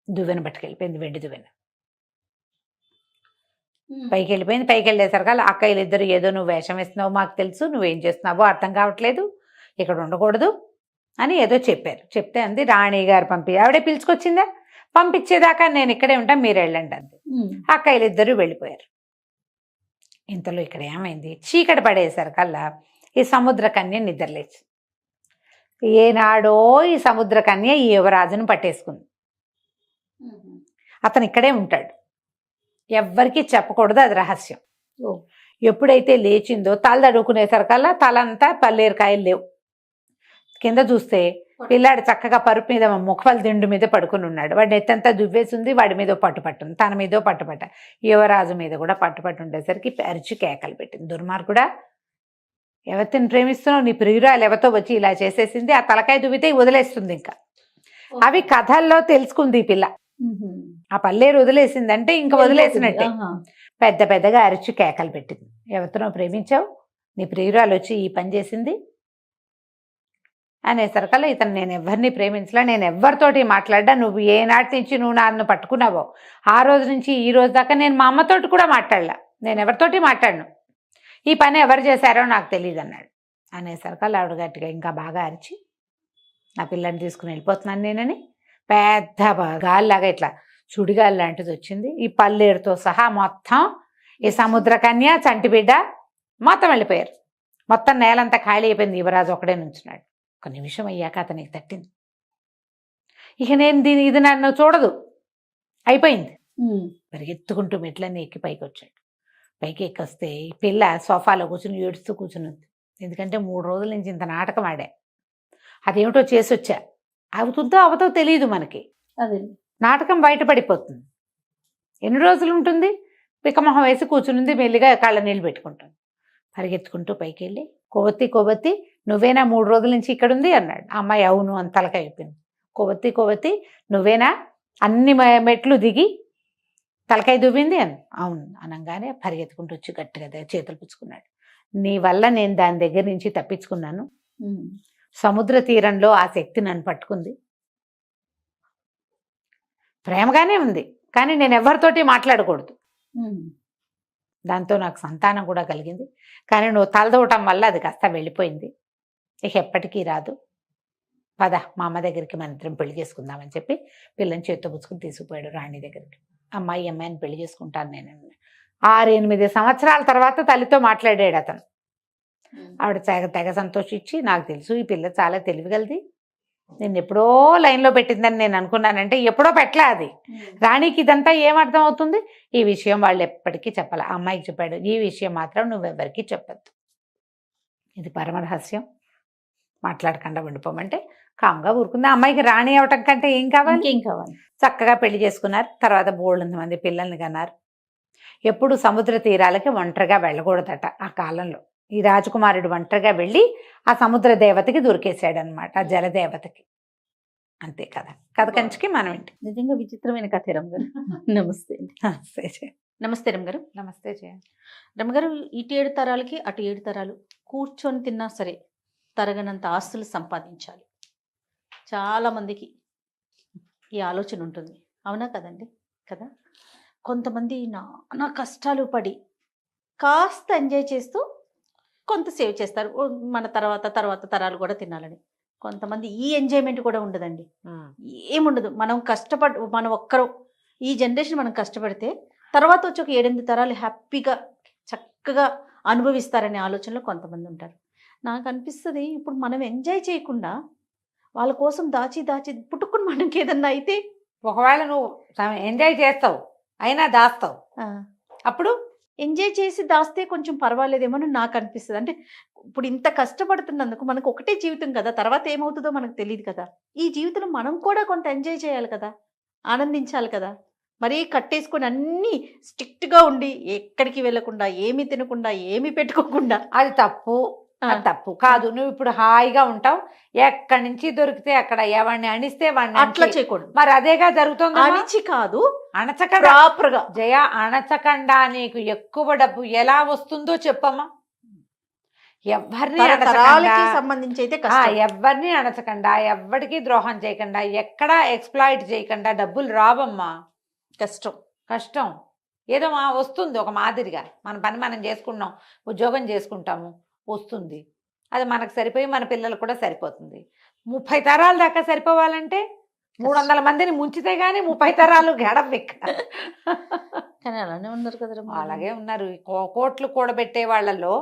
దువ్వెన పట్టుకెళ్ళిపోయింది, వెండి దువ్వెన. పైకి వెళ్ళిపోయింది. పైకి వెళ్ళేసరికి అక్కయ్యలు ఇద్దరు, ఏదో నువ్వు వేషం వేస్తున్నావు మాకు తెలుసు, నువ్వేం చేస్తున్నావో అర్థం కావట్లేదు, ఇక్కడ ఉండకూడదు అని ఏదో చెప్పారు. చెప్తే అంది రాణి గారు ఆవిడే పిలుచుకొచ్చిందా, పంపించేదాకా నేను ఇక్కడే ఉంటాను, మీరు వెళ్ళండి అంది. అక్కయ్యలు ఇద్దరు వెళ్ళిపోయారు. ఇంతలో ఇక్కడ ఏమైంది, చీకటి పడేసరికల్లా ఈ సముద్రకన్య నిద్రలేచి, ఏనాడో ఈ సముద్రకన్య ఈ యువరాజును పట్టేసుకుంది. అతను ఇక్కడే ఉంటాడు, ఎవ్వరికీ చెప్పకూడదు, అది రహస్యం. ఎప్పుడైతే లేచిందో తల తడుకునేసరికల్లా తలంతా పల్లేరుకాయలు లేవు. కింద చూస్తే పిల్లాడు చక్కగా పరుపు మీద ముఖపల దిండు మీద పడుకుని ఉన్నాడు. వాడి నెత్తంతా దువ్వేసింది, వాడి మీద పట్టుపట్టుంది, తన మీద పట్టుపట్ట, యువరాజు మీద కూడా పట్టుపట్టు ఉండేసరికి అరిచి కేకలు పెట్టింది. దుర్మార్గుడా, ఎవరిని ప్రేమిస్తున్నావు, నీ ప్రియురాలు ఎవరితో వచ్చి ఇలా చేసేసింది, ఆ తలకాయ దువ్వితే వదిలేస్తుంది. ఇంకా అవి కథల్లో తెలుసుకుంది ఈ పిల్ల. ఆ పల్లేరు వదిలేసిందంటే ఇంకా వదిలేసినట్టే. పెద్ద పెద్దగా అరిచి కేకలు పెట్టింది. ఎవరితో ప్రేమించావు, నీ ప్రియురాలు వచ్చి ఈ పని చేసింది అనేసరికల్లా ఇతను, నేను ఎవరిని ప్రేమించలే, నేను ఎవరితోటి మాట్లాడ్డా, నువ్వు ఏనాటి నుంచి నువ్వు నన్ను పట్టుకున్నావో ఆ రోజు నుంచి ఈ రోజు దాకా నేను మా అమ్మతోటి కూడా మాట్లాడలా, నేను ఎవరితోటి మాట్లాడను, ఈ పని ఎవరు చేశారో నాకు తెలియదు అన్నాడు. అనేసరికల్లా ఆవిడ గట్టిగా ఇంకా బాగా అరిచి, నా పిల్లని తీసుకుని వెళ్ళిపోతున్నాను నేనని పెద్ద గాలిలాగా ఇట్లా సుడిగాలి లాంటిది వచ్చింది. ఈ పల్లేరుతో సహా మొత్తం ఈ సముద్రకన్య చంటిబిడ్డ మొత్తం వెళ్ళిపోయారు. మొత్తం నేలంతా ఖాళీ అయిపోయింది. యువరాజు ఒకడే నుంచున్నాడు. ఒక నిమిషం అయ్యాక అతనికి తట్టింది, ఇక నేను ఇది నన్ను చూడదు, అయిపోయింది. పరిగెత్తుకుంటూ మెట్లన్నీ ఎక్కి పైకి వచ్చాడు. పైకి ఎక్కొస్తే ఈ పిల్ల సోఫాలో కూర్చుని ఏడుస్తూ కూర్చున్నది. ఎందుకంటే 3 రోజుల నుంచి ఇంత నాటకం ఆడా, అదేమిటో చేసి వచ్చా, అవుతుందో అవతో తెలియదు మనకి, అదే నాటకం బయటపడిపోతుంది. ఎన్ని రోజులు ఉంటుంది, పిక్కమొహం వేసి కూర్చునింది, మెల్లిగా కాళ్ళ నీళ్ళు పెట్టుకుంటుంది. పరిగెత్తుకుంటూ పైకి వెళ్ళి, కొవ్వొత్తి నువ్వేనా 3 రోజుల నుంచి ఇక్కడ ఉంది అన్నాడు. అమ్మాయి అవును అని తలకాయ అయిపోయింది. కొవ్వొత్తి నువ్వేనా అన్ని మెట్లు దిగి తలకాయ దువ్వింది అని. అవును అనగానే పరిగెత్తుకుంటూ వచ్చి గట్టిగా చేతులు పుచ్చుకున్నాడు. నీ వల్ల నేను దాని దగ్గర నుంచి తప్పించుకున్నాను, సముద్ర తీరంలో ఆ శక్తి నన్ను పట్టుకుంది, ప్రేమగానే ఉంది కానీ నేను ఎవరితోటి మాట్లాడకూడదు, దాంతో నాకు సంతానం కూడా కలిగింది, కానీ నువ్వు తలదవటం వల్ల అది కాస్త వెళ్ళిపోయింది, ఇక ఎప్పటికీ రాదు, పద మా అమ్మ దగ్గరికి మన ఇద్దరం పెళ్లి చేసుకుందామని చెప్పి పిల్లని చేత్తో పుచ్చుకుని తీసుకుపోయాడు రాణి దగ్గరికి. అమ్మాయిని పెళ్లి చేసుకుంటాను నేను. 6-8 సంవత్సరాల తర్వాత తల్లితో మాట్లాడాడు అతను. ఆవిడ తెగ సంతోషించి, నాకు తెలుసు ఈ పిల్ల చాలా తెలివిగలది, నేను ఎప్పుడో లైన్లో పెట్టిందని నేను అనుకున్నానంటే ఎప్పుడో పెట్టలే అది, రాణికి ఇదంతా ఏమర్థం అవుతుంది, ఈ విషయం వాళ్ళు ఎప్పటికీ చెప్పాలి. ఆ అమ్మాయికి చెప్పాడు, ఈ విషయం మాత్రం నువ్వెవ్వరికీ చెప్పద్దు, ఇది పరమరహస్యం, మాట్లాడకుండా ఉండిపోమంటే కామ్గా ఊరుకుంది. ఆ అమ్మాయికి రాణి అవటం కంటే ఏం కావాలి, చక్కగా పెళ్లి చేసుకున్నారు. తర్వాత బోల్డంత మంది పిల్లల్ని కన్నారు. ఎప్పుడు సముద్ర తీరాలకి ఒంటరిగా వెళ్ళకూడదట ఆ కాలంలో. ఈ రాజకుమారుడు ఒంటరిగా వెళ్ళి ఆ సముద్ర దేవతకి దొరికేశాడు అనమాట, ఆ జలదేవతకి. అంతే కదా, కథ కంచికి మనం ఏంటి. నిజంగా విచిత్రమైన కథ రమ్మగారు. నమస్తే. నమస్తే రమ్మగారు. నమస్తే జయ. రమ్మగారు, ఇటు 7 తరాలకి అటు 7 తరాలు కూర్చొని తిన్నా సరే తరగనంత ఆస్తులు సంపాదించాలి, చాలా మందికి ఈ ఆలోచన ఉంటుంది, అవునా కదండి? కదా, కొంతమంది నానా కష్టాలు పడి కాస్త ఎంజాయ్ చేస్తూ కొంత సేవ్ చేస్తారు, మన తర్వాత తరాలు కూడా తినాలని. కొంతమంది ఈ ఎంజాయ్మెంట్ కూడా ఉండదండి, ఏముండదు. మనం ఒక్కరు ఈ జనరేషన్ మనం కష్టపడితే తర్వాత వచ్చి ఒక 7-8 తరాలు హ్యాపీగా చక్కగా అనుభవిస్తారనే ఆలోచనలో కొంతమంది ఉంటారు. నాకు అనిపిస్తుంది ఇప్పుడు మనం ఎంజాయ్ చేయకుండా వాళ్ళ కోసం దాచి దాచి పుట్టుకుని మనకి ఏదన్నా అయితే ఒకవేళ నువ్వు ఎంజాయ్ చేస్తావు అయినా దాస్తావు, అప్పుడు ఎంజాయ్ చేసి దాస్తే కొంచెం పర్వాలేదేమో అని నాకు అనిపిస్తుంది. అంటే ఇప్పుడు ఇంత కష్టపడుతున్నందుకు మనకు ఒకటే జీవితం కదా, తర్వాత ఏమవుతుందో మనకు తెలియదు కదా. ఈ జీవితంలో మనం కూడా కొంత ఎంజాయ్ చేయాలి కదా, ఆనందించాలి కదా. మరీ కట్టేసుకొని అన్నీ స్ట్రిక్ట్గా ఉండి ఎక్కడికి వెళ్ళకుండా ఏమీ తినకుండా ఏమీ పెట్టుకోకుండా అది తప్పు. అది తప్పు కాదు. నువ్వు ఇప్పుడు హాయిగా ఉంటావు, ఎక్కడి నుంచి దొరికితే అక్కడ ఎవరిని అణిస్తే వాడిని అట్లా చేయకూడదు. మరి అదేగా జరుగుతుంది. అణిచి కాదు, అణచకుండా ప్రాపర్గా జయ, అణచకుండా నీకు ఎక్కువ డబ్బు ఎలా వస్తుందో చెప్పమ్మా. ఎవరిని తరాలకి సంబంధించి అయితే ఎవరిని అణచకుండా, ఎవరికి ద్రోహం చేయకుండా, ఎక్కడా ఎక్స్ప్లాయిట్ చేయకుండా డబ్బులు రావమ్మా. కష్టం కష్టం. ఏదో వస్తుంది ఒక మాదిరిగా, మన పని మనం చేసుకున్నాం, ఉద్యోగం చేసుకుంటాము, వస్తుంది. అది మనకు సరిపోయి మన పిల్లలకు కూడా సరిపోతుంది. 30 తరాల దాకా సరిపోవాలంటే 300 మందిని ముంచితే గానీ 30 తరాలు గడవెక్క. కానీ అలానే ఉన్నారు కదా. అలాగే ఉన్నారు. కోట్లు కూడబెట్టే వాళ్ళలో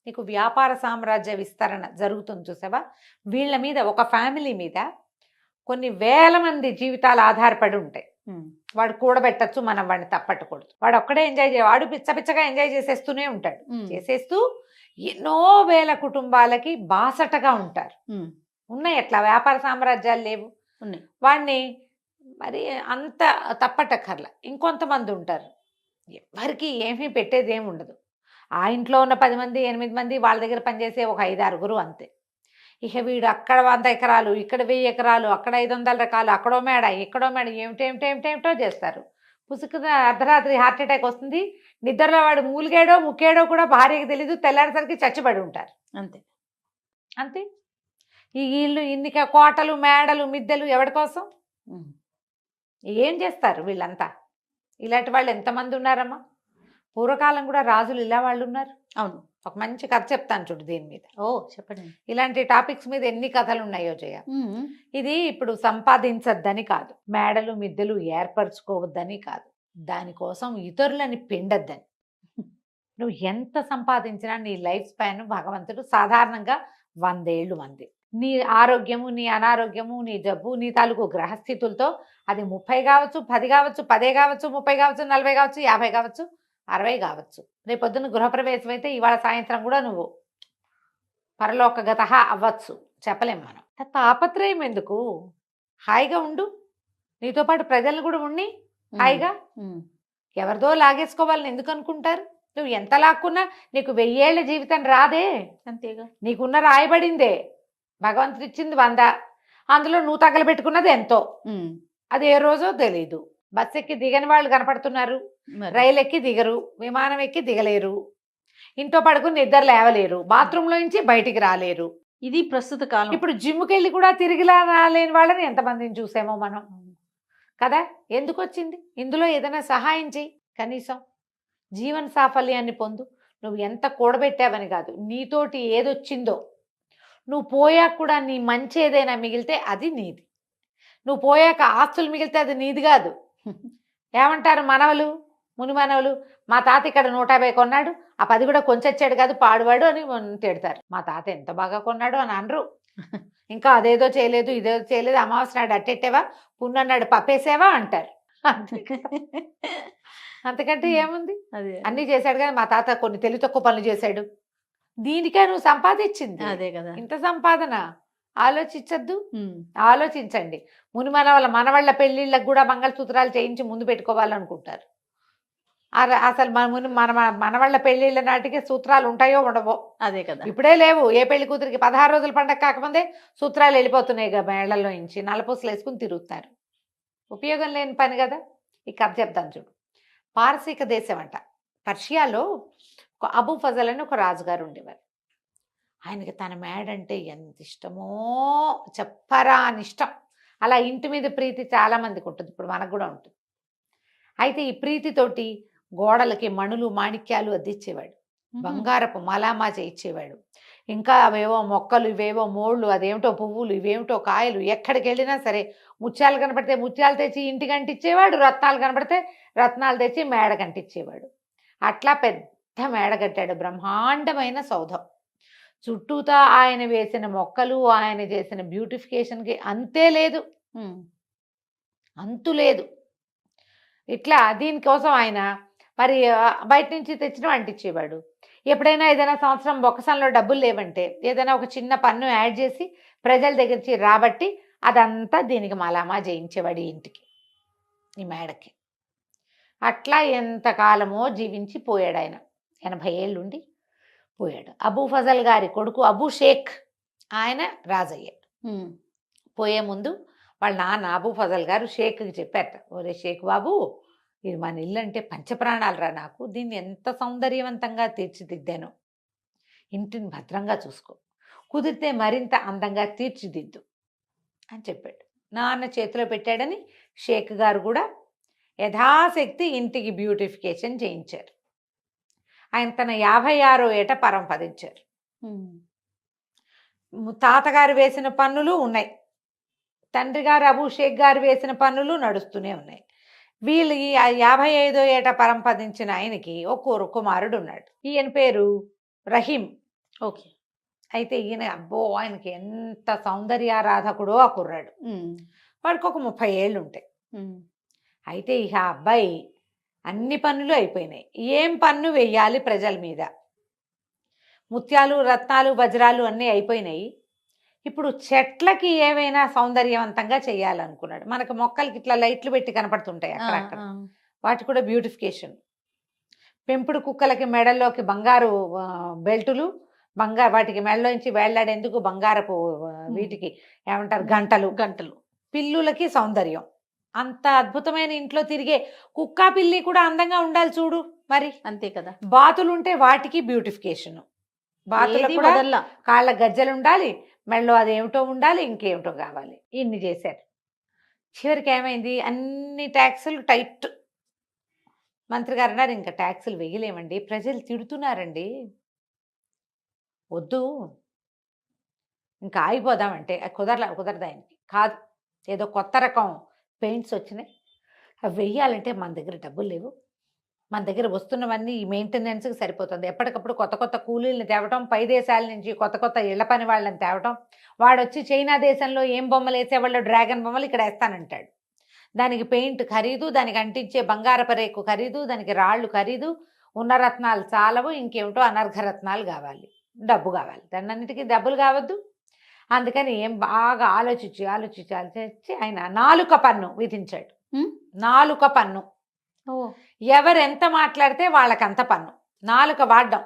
నీకు వ్యాపార సామ్రాజ్య విస్తరణ జరుగుతుంది చూసావా. వీళ్ళ మీద, ఒక ఫ్యామిలీ మీద కొన్ని వేల మంది జీవితాలు ఆధారపడి ఉంటాయి. వాడు కూడబెట్టచ్చు, మనం వాడిని తప్పట్టకూడదు. వాడు ఒక్కడే ఎంజాయ్ వాడు పిచ్చగా ఎంజాయ్ చేసేస్తూనే ఉంటాడు. చేసేస్తూ ఎన్నో వేల కుటుంబాలకి బాసటగా ఉంటారు. ఉన్నాయి అట్లా వ్యాపార సామ్రాజ్యాలు లేవు. వాడిని మరి అంత తప్పటక్కర్లా. ఇంకొంతమంది ఉంటారు, ఎవరికి ఏమీ పెట్టేది ఏమి ఉండదు. ఆ ఇంట్లో ఉన్న 10 మంది 8 మంది వాళ్ళ దగ్గర పనిచేసే ఒక 5-6 అంతే. ఇక వీడు అక్కడ 100 ఎకరాలు, ఇక్కడ 1000 ఎకరాలు, అక్కడ 500 రకాలు, అక్కడో మేడ, ఇక్కడో మేడ, ఏమిటేమిటో చేస్తారు. పుసుకున అర్ధరాత్రి హార్ట్ అటాక్ వస్తుంది. నిద్రలో వాడు మూలిగాడో ముక్కేడో కూడా భార్యకి తెలీదు. తెల్లారేసరికి చచ్చిపడి ఉంటారు. అంతే అంతే. ఈ ఇల్లు ఇన్ని కోటలు, మేడలు, మిద్దెలు ఎవరి కోసం? ఏం చేస్తారు వీళ్ళంతా? ఇలాంటి వాళ్ళు ఎంతమంది ఉన్నారమ్మా. పూర్వకాలం కూడా రాజులు ఇలా వాళ్ళు ఉన్నారు. అవును. ఒక మంచి కథ చెప్తాను చూడు దీని మీద. చెప్పండి. ఇలాంటి టాపిక్స్ మీద ఎన్ని కథలు ఉన్నాయో జయ. ఇది ఇప్పుడు సంపాదించద్దని కాదు, మేడలు మిద్దెలు ఏర్పరచుకోవద్దని కాదు, దానికోసం ఇతరులని పిండద్దని. నువ్వు ఎంత సంపాదించినా నీ లైఫ్ స్పాన్ భగవంతుడు సాధారణంగా 100 ఏళ్ళు మంది. నీ ఆరోగ్యము, నీ అనారోగ్యము, నీ జబ్బు, నీ తాలూకు గ్రహస్థితులతో అది 30 కావచ్చు, 10 కావచ్చు, 10 కావచ్చు, 30 కావచ్చు, 40 కావచ్చు, 50 కావచ్చు, 60 కావచ్చు. రేపొద్దున గృహప్రవేశం అయితే ఇవాళ సాయంత్రం కూడా నువ్వు పరలోకగత అవ్వచ్చు, చెప్పలేం మనం. తాపత్రయం ఎందుకు? హాయిగా ఉండు, నీతో పాటు ప్రజలు కూడా ఉండి హాయిగా. ఎవరిదో లాగేసుకోవాలని ఎందుకు అనుకుంటారు? నువ్వు ఎంత లాక్కున్నా నీకు 1000 ఏళ్ల జీవితం రాదే. అంతేగా. నీకున్న రాయబడిందే, భగవంతుడు ఇచ్చింది 100, అందులో నువ్వు తగలబెట్టుకున్నది ఎంతో. అది ఏ రోజో తెలీదు. బస్ ఎక్కి దిగని వాళ్ళు కనపడుతున్నారు, రైలు ఎక్కి దిగరు, విమానం ఎక్కి దిగలేరు, ఇంట్లో పడుకుని నిద్ర లేవలేరు, బాత్రూంలో నుంచి బయటికి రాలేరు. ఇది ప్రస్తుత కాలం. ఇప్పుడు జిమ్కి వెళ్ళి కూడా తిరిగి రాలేని వాళ్ళని ఎంతమందిని చూసామో మనం కదా. ఎందుకు వచ్చింది? ఇందులో ఏదైనా సహాయం చెయ్యి, కనీసం జీవన సాఫల్యాన్ని పొందు. నువ్వు ఎంత కూడబెట్టావని కాదు, నీతోటి ఏదొచ్చిందో నువ్వు పోయాక కూడా నీ మంచి ఏదైనా మిగిలితే అది నీది. నువ్వు పోయాక ఆస్తులు మిగిలితే అది నీది కాదు. ఏమంటారు మనవలు, ముని మనవలు, మా తాత ఇక్కడ 150 కొన్నాడు, ఆ 10 కూడా కొంచెచ్చాడు కాదు పాడువాడు అని తిడతారు. మా తాత ఎంత బాగా కొన్నాడు అని అనరు. ఇంకా అదేదో చేయలేదు, ఇదేదో చేయలేదు, అమావాస్య నాడు అట్టెట్టేవా, పున్నన్నాడు పప్పేసేవా అంటారు. అంతకంటే ఏముంది? అన్నీ చేశాడు కానీ మా తాత కొన్ని తెలివి తక్కువ పనులు చేశాడు. దీనికే నువ్వు సంపాదించింది అదే కదా. ఇంత సంపాదన ఆలోచించద్దు. ఆలోచించండి. ముని మనవాళ్ళ పెళ్లిళ్ళకు కూడా మంగళసూత్రాలు చేయించి ముందు పెట్టుకోవాలనుకుంటారు. అసలు మనవాళ్ళ పెళ్లిళ్ళ నాటికి సూత్రాలు ఉంటాయో ఉండవో. అదే కదా. ఇప్పుడే లేవు. ఏ పెళ్లి కూతురికి 16 రోజుల పండగ కాకముందే సూత్రాలు వెళ్ళిపోతున్నాయి కదా, మేళ్లలో నుంచి నల్లపూసలు వేసుకుని తిరుగుతారు. ఉపయోగం లేని పని కదా. ఈ కథ చెప్తాను చూడు. పారసీక దేశం అంట, పర్షియాలో ఒక అబూ ఫజల్ అని ఒక రాజుగారు ఉండేవారు. ఆయనకి తన మేడంటే ఎంత ఇష్టమో చెప్పరా అని ఇష్టం. అలా ఇంటి మీద ప్రీతి చాలా మందికి ఉంటుంది, ఇప్పుడు మనకు కూడా ఉంటుంది. అయితే ఈ ప్రీతితోటి గోడలకి మణులు మాణిక్యాలు అద్దిచ్చేవాడు, బంగారపు మలామా చేయించేవాడు. ఇంకా అవేవో మొక్కలు, ఇవేవో మోళ్ళు, అదేమిటో పువ్వులు, ఇవేమిటో కాయలు. ఎక్కడికి వెళ్ళినా సరే ముత్యాలు కనపడితే ముత్యాలు తెచ్చి ఇంటికి అంటించేవాడు, రత్నాలు కనపడితే రత్నాలు తెచ్చి మేడ కంటించేవాడు. అట్లా పెద్ద మేడ కట్టాడు, బ్రహ్మాండమైన సౌధం. చుట్టూతా ఆయన వేసిన మొక్కలు, ఆయన చేసిన బ్యూటిఫికేషన్‌కి అంతే లేదు. ఉమ్, అంతు లేదు. ఇట్లా దీనికోసం ఆయన మరి బయట నుంచి తెచ్చినవి అంటించేవాడు. ఎప్పుడైనా ఏదైనా సంవత్సరం బొక్కసంలో డబ్బులు లేవంటే ఏదైనా ఒక చిన్న పన్ను యాడ్ చేసి ప్రజల దగ్గర నుంచి రాబట్టి అదంతా దీనికి మలామా చేయించేవాడు ఈ ఇంటికి, ఈ మేడకి. అట్లా ఎంతకాలమో జీవించి పోయాడు ఆయన. 80 ఏళ్ళుండి పోయాడు. అబూ ఫజల్ గారి కొడుకు అబూ షేక్ ఆయన రాజయ్య. ఉమ్, పోయే ముందు వాళ్ళ నాన్న అబూ ఫజల్ గారు షేక్కి చెప్పారట, ఒరే షేక్ బాబు, ఇది మన ఇల్లు అంటే పంచప్రాణాలు రా నాకు, దీన్ని ఎంత సౌందర్యవంతంగా తీర్చిదిద్దాను, ఇంటిని భద్రంగా చూసుకో, కుదిరితే మరింత అందంగా తీర్చిదిద్దు అని చెప్పాడు. నాన్న చేతిలో పెట్టాడని షేక్ గారు కూడా యథాశక్తి ఇంటికి బ్యూటిఫికేషన్ చేయించారు. ఆయన తన 56వ ఏట పరంపదించారు. ఉమ్, తాతగారు వేసిన పన్నులు ఉన్నాయి, తండ్రి గారు అబూ షేక్ గారు వేసిన పన్నులు నడుస్తూనే ఉన్నాయి. వీళ్ళు ఈ 55వ ఏట పరంపదించిన ఆయనకి ఒక కుమారుడు ఉన్నాడు. ఈయన పేరు రహీం. ఓకే. అయితే ఈయన అబ్బో ఆయనకి ఎంత సౌందర్యారాధకుడో ఆ కుర్రాడు. ఉమ్, వాడికి ఒక 30 ఏళ్ళు ఉంటాయి. ఉమ్, అయితే ఇక ఆ అబ్బాయి అన్ని పన్నులు అయిపోయినాయి. ఏం పన్ను వెయ్యాలి ప్రజల మీద? ముత్యాలు, రత్నాలు, వజ్రాలు అన్నీ అయిపోయినాయి. ఇప్పుడు చెట్లకి ఏమైనా సౌందర్యవంతంగా చేయాలనుకున్నాడు. మనకు మొక్కలకి ఇట్లా లైట్లు పెట్టి కనపడుతుంటాయి ఆ, అక్కడక్కడ, ఆ, వాటి కూడా బ్యూటిఫికేషన్. పెంపుడు కుక్కలకి మెడల్లోకి బంగారు బెల్టులు, వాటికి మెడలోంచి వేళ్లాడేందుకు బంగారపు వీటికి ఏమంటారు గంటలు. గంటలు. పిల్లులకి సౌందర్యం. అంత అద్భుతమైన ఇంట్లో తిరిగే కుక్క పిల్లి కూడా అందంగా ఉండాలి చూడు మరి. అంతే కదా. బాతులుంటే వాటికి బ్యూటిఫికేషన్. బాతులకు ఏది కూడా వదల్లా. కాళ్ళ గజ్జలు ఉండాలి, మెడలో అదేమిటో ఉండాలి, ఇంకేమిటో కావాలి. ఇన్ని చేశారు. చివరికి ఏమైంది, అన్ని ట్యాక్సులు టైట్. మంత్రి గారు అన్నారు, ఇంకా ట్యాక్సులు వేయలేమండి, ప్రజలు తిడుతున్నారండి, వద్దు, ఇంకా ఆగిపోదామంటే కుదరదు ఆయనకి. కాదు, ఏదో కొత్త రకం పెయింట్స్ వచ్చినాయి, అవి వెయ్యాలంటే మన దగ్గర డబ్బులు లేవు, మన దగ్గర వస్తున్నవన్నీ ఈ మెయింటెనెన్స్కి సరిపోతుంది. ఎప్పటికప్పుడు కొత్త కొత్త కూలీలను తేవటం, పై దేశాల నుంచి కొత్త కొత్త ఇళ్ల పని వాళ్ళని తేవటం. వాడొచ్చి చైనా దేశంలో ఏం బొమ్మలు వేసేవాళ్ళు డ్రాగన్ బొమ్మలు ఇక్కడ వేస్తానంటాడు. దానికి పెయింట్ ఖరీదు, దానికి అంటించే బంగారపు రేకు ఖరీదు, దానికి రాళ్ళు ఖరీదు, ఉన్న రత్నాలు చాలవు, ఇంకేమిటో అనర్ఘ రత్నాలు కావాలి, డబ్బు కావాలి. దాన్నింటికి డబ్బులు కావద్దు. అందుకని ఏం బాగా ఆలోచించి ఆయన 4 పన్ను విధించాడు. ఉమ్, 4 పన్ను. ఓ, ఎవరెంత మాట్లాడితే వాళ్ళకంత పన్ను. 4 వాడడం.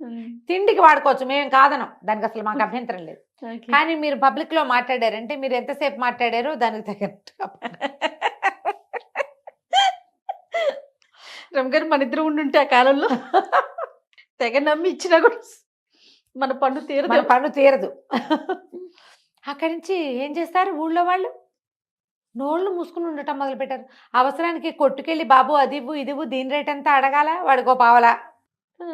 ఉమ్, తిండికి వాడుకోవచ్చు, మేమేం కాదనం, దానికి అసలు మాకు అభ్యంతరం లేదు. ఓకే. కానీ మీరు పబ్లిక్లో మాట్లాడారంటే మీరు ఎంతసేపు మాట్లాడారో దానికి తగ్గట్టుగా రమగారు మన ఇద్దరు ఉండుంటే ఆ కాలంలో తెగ నమ్మి ఇచ్చినా కూడా మన పన్ను తీరదు. మన పన్ను తీరదు. అక్కడి నుంచి ఏం చేస్తారు ఊళ్ళో వాళ్ళు? నోళ్ళు మూసుకుని ఉండటం మొదలుపెట్టారు. అవసరానికి కొట్టుకెళ్ళి బాబు అది ఇవ్వు ఇది ఇవ్వు, దీని రేట్ ఎంత అడగాల, వాడికో పావలా. ఆ,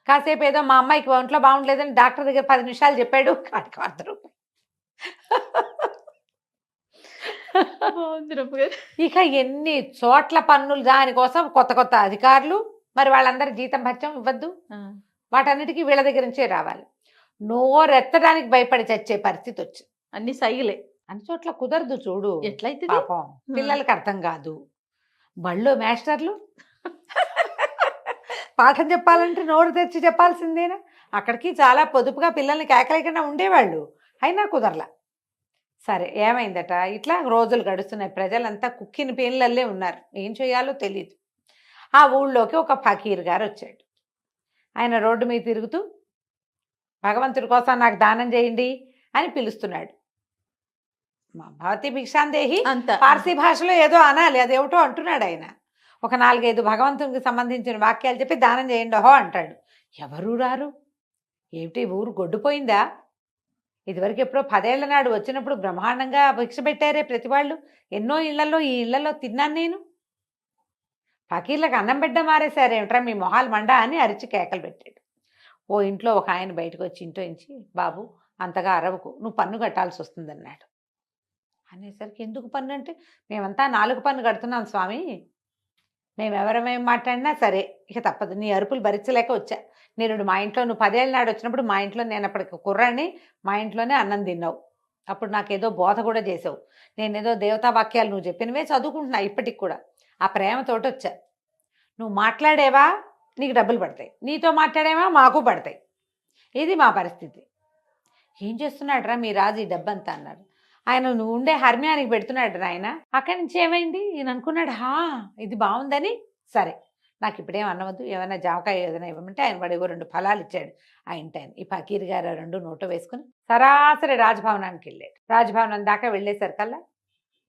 కాసేపు ఏదో మా అమ్మాయికి ఒంట్లో బాగుండలేదని డాక్టర్ దగ్గర 10 నిమిషాలు చెప్పాడు, కాడికి 100 రూపాయలు. బాగుంది రమగారు. ఇక ఎన్ని చోట్ల పన్నులు, దానికోసం కొత్త కొత్త అధికారులు, మరి వాళ్ళందరి జీతం భత్యం ఇవ్వద్దు, ఆ, వాటన్నిటికీ వీళ్ళ దగ్గర నుంచే రావాలి. నోరెత్తడానికి భయపడి చచ్చే పరిస్థితి వచ్చింది. అన్ని సైగులే. అన్ని చోట్ల కుదరదు చూడు, ఎట్లయితే పాపం పిల్లలకి అర్థం కాదు. బళ్ళో మాస్టర్లు పాఠం చెప్పాలంటే నోరు తెచ్చి చెప్పాల్సిందేనా? అక్కడికి చాలా పొదుపుగా పిల్లల్ని కేకలేకుండా ఉండేవాళ్ళు, అయినా కుదరలా. సరే ఏమైందట, ఇట్లా రోజులు గడుస్తున్నాయి. ప్రజలంతా కుక్కిన పేన్లల్లే ఉన్నారు, ఏం చేయాలో తెలియదు. ఆ ఊళ్ళోకి ఒక ఫకీర్ గారు వచ్చాడు. ఆయన రోడ్డు మీద తిరుగుతూ భగవంతుడి కోసం నాకు దానం చేయండి అని పిలుస్తున్నాడు. మా భవతి భిక్షాందేహి అంత పార్సీ భాషలో ఏదో అనాలి, అదేమిటో అంటున్నాడు ఆయన. ఒక 4-5 భగవంతునికి సంబంధించిన వాక్యాలు చెప్పి దానం చేయండి ఓహో అంటాడు. ఎవరు రారు. ఏమిటి ఊరు గొడ్డుపోయిందా? ఇదివరకు ఎప్పుడో 10 ఏళ్ల నాడు వచ్చినప్పుడు బ్రహ్మాండంగా భిక్ష పెట్టారే ప్రతి వాళ్ళు, ఎన్నో ఇళ్లలో, ఈ ఇళ్లలో తిన్నాను నేను. ఫకీర్లకు అన్నం బిడ్డ మారేశారేమిట్రా మీ మొహాలు మండా అని అరిచి కేకలు పెట్టాడు. ఓ ఇంట్లో ఒక ఆయన బయటకు వచ్చి ఇంట్లో నుంచి, బాబు అంతగా అరవకు, నువ్వు పన్ను కట్టాల్సి వస్తుందన్నాడు. అనేసరికి ఎందుకు పన్ను అంటే, మేమంతా 4 పన్ను కడుతున్నాం స్వామి, మేము ఎవరమేం మాట్లాడినా సరే ఇక తప్పదు, నీ అరుపులు భరించలేక వచ్చా. నేను మా ఇంట్లో నువ్వు 10 ఏళ్ళ నాడు వచ్చినప్పుడు మా ఇంట్లో నేను అప్పటికి కుర్రాడిని, మా ఇంట్లోనే అన్నం తిన్నావు. అప్పుడు నాకేదో బోధ కూడా చేసావు. నేనేదో దేవతా వాక్యాలు నువ్వు చెప్పినవే చదువుకుంటున్నా ఇప్పటికి కూడా. ఆ ప్రేమతోటి వచ్చా. నువ్వు మాట్లాడేవా నీకు డబ్బులు పడతాయి, నీతో మాట్లాడేవా మాకు పడతాయి. ఇది మా పరిస్థితి. ఏం చేస్తున్నాడు రా మీ రాజు ఈ డబ్బంతా అన్నారు. ఆయన నువ్వు ఉండే హర్మ్యానికి పెడుతున్నాడు ఆయన. అక్కడి నుంచి ఏమైంది ఈయన అనుకున్నాడు, ఇది బాగుందని. సరే నాకు ఇప్పుడేం అనవద్దు, ఏమైనా జామకాయ ఏదైనా ఇవ్వమంటే ఆయన వాడు 2 ఫలాలు ఇచ్చాడు ఆ ఇంటి ఆయన. ఈ ఫకీర్ గారు 2 నోటు వేసుకుని సరాసరి రాజభవనానికి వెళ్ళాడు. రాజభవనం దాకా వెళ్ళేసరికల్లా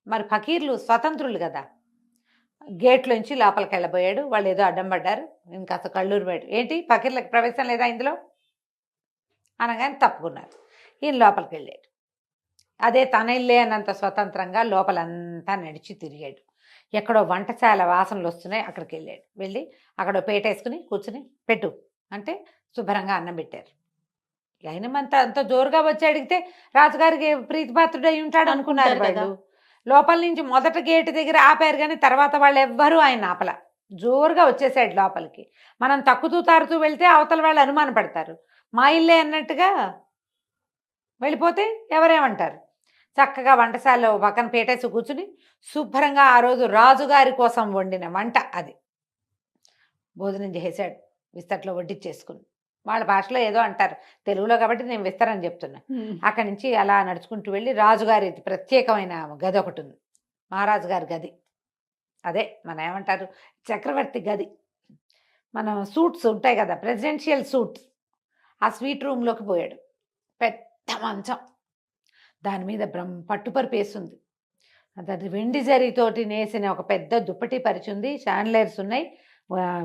మరి ఫకీర్లు స్వతంత్రులు కదా, గేట్లోంచి లోపలికి వెళ్ళబోయాడు. వాళ్ళు ఏదో అడ్డం పడ్డారు, ఇంకాస్త కళ్ళూరు పోయాడు. ఏంటి ఫకీర్లకు ప్రవేశం లేదా ఇందులో అనగానే తప్పుకున్నారు. ఈయన లోపలికి వెళ్ళాడు. అదే తన ఇల్లే అన్నంత స్వతంత్రంగా లోపలంతా నడిచి తిరిగాడు. ఎక్కడో వంటశాల వాసనలు వస్తున్నాయి, అక్కడికి వెళ్ళాడు. వెళ్ళి అక్కడ పేట వేసుకుని కూర్చుని పెట్టు అంటే శుభ్రంగా అన్నం పెట్టారు. అయినమంతా అంత జోరుగా వచ్చి అడిగితే రాజుగారికి ప్రీతిపాత్రుడు అయి ఉంటాడు అనుకున్నారు వాళ్ళు. లోపల నుంచి మొదట గేటు దగ్గర ఆపారు, కానీ తర్వాత వాళ్ళు ఎవ్వరూ ఆయన ఆపల. జోరుగా వచ్చేసాడు లోపలికి. మనం తక్కుతూ తారుతూ వెళ్తే అవతల వాళ్ళు అనుమాన పడతారు. మా ఇల్లే అన్నట్టుగా వెళ్ళిపోతే ఎవరేమంటారు. చక్కగా వంటశాలలో పక్కన పేటేసి కూర్చుని శుభ్రంగా ఆ రోజు రాజుగారి కోసం వండిన వంట అది భోజనం చేసాడు. విస్తట్లో వడ్డిచ్చేసుకుని, వాళ్ళ భాషలో ఏదో అంటారు, తెలుగులో కాబట్టి నేను విస్తరని చెప్తున్నా. అక్కడి నుంచి అలా నడుచుకుంటూ వెళ్ళి రాజుగారి ప్రత్యేకమైన గది ఒకటి ఉంది, మహారాజు గారి గది. అదే మన ఏమంటారు చక్రవర్తి గది. మనం సూట్స్ ఉంటాయి కదా, ప్రెసిడెన్షియల్ సూట్స్, ఆ స్వీట్ రూమ్లోకి పోయాడు. పెద్ద మంచం, దాని మీద పట్టుపరుపు వేసింది. అది వెండి జరీతోటి నేసిన ఒక పెద్ద దుప్పటి పరిచింది. షాండ్లైర్స్ ఉన్నాయి,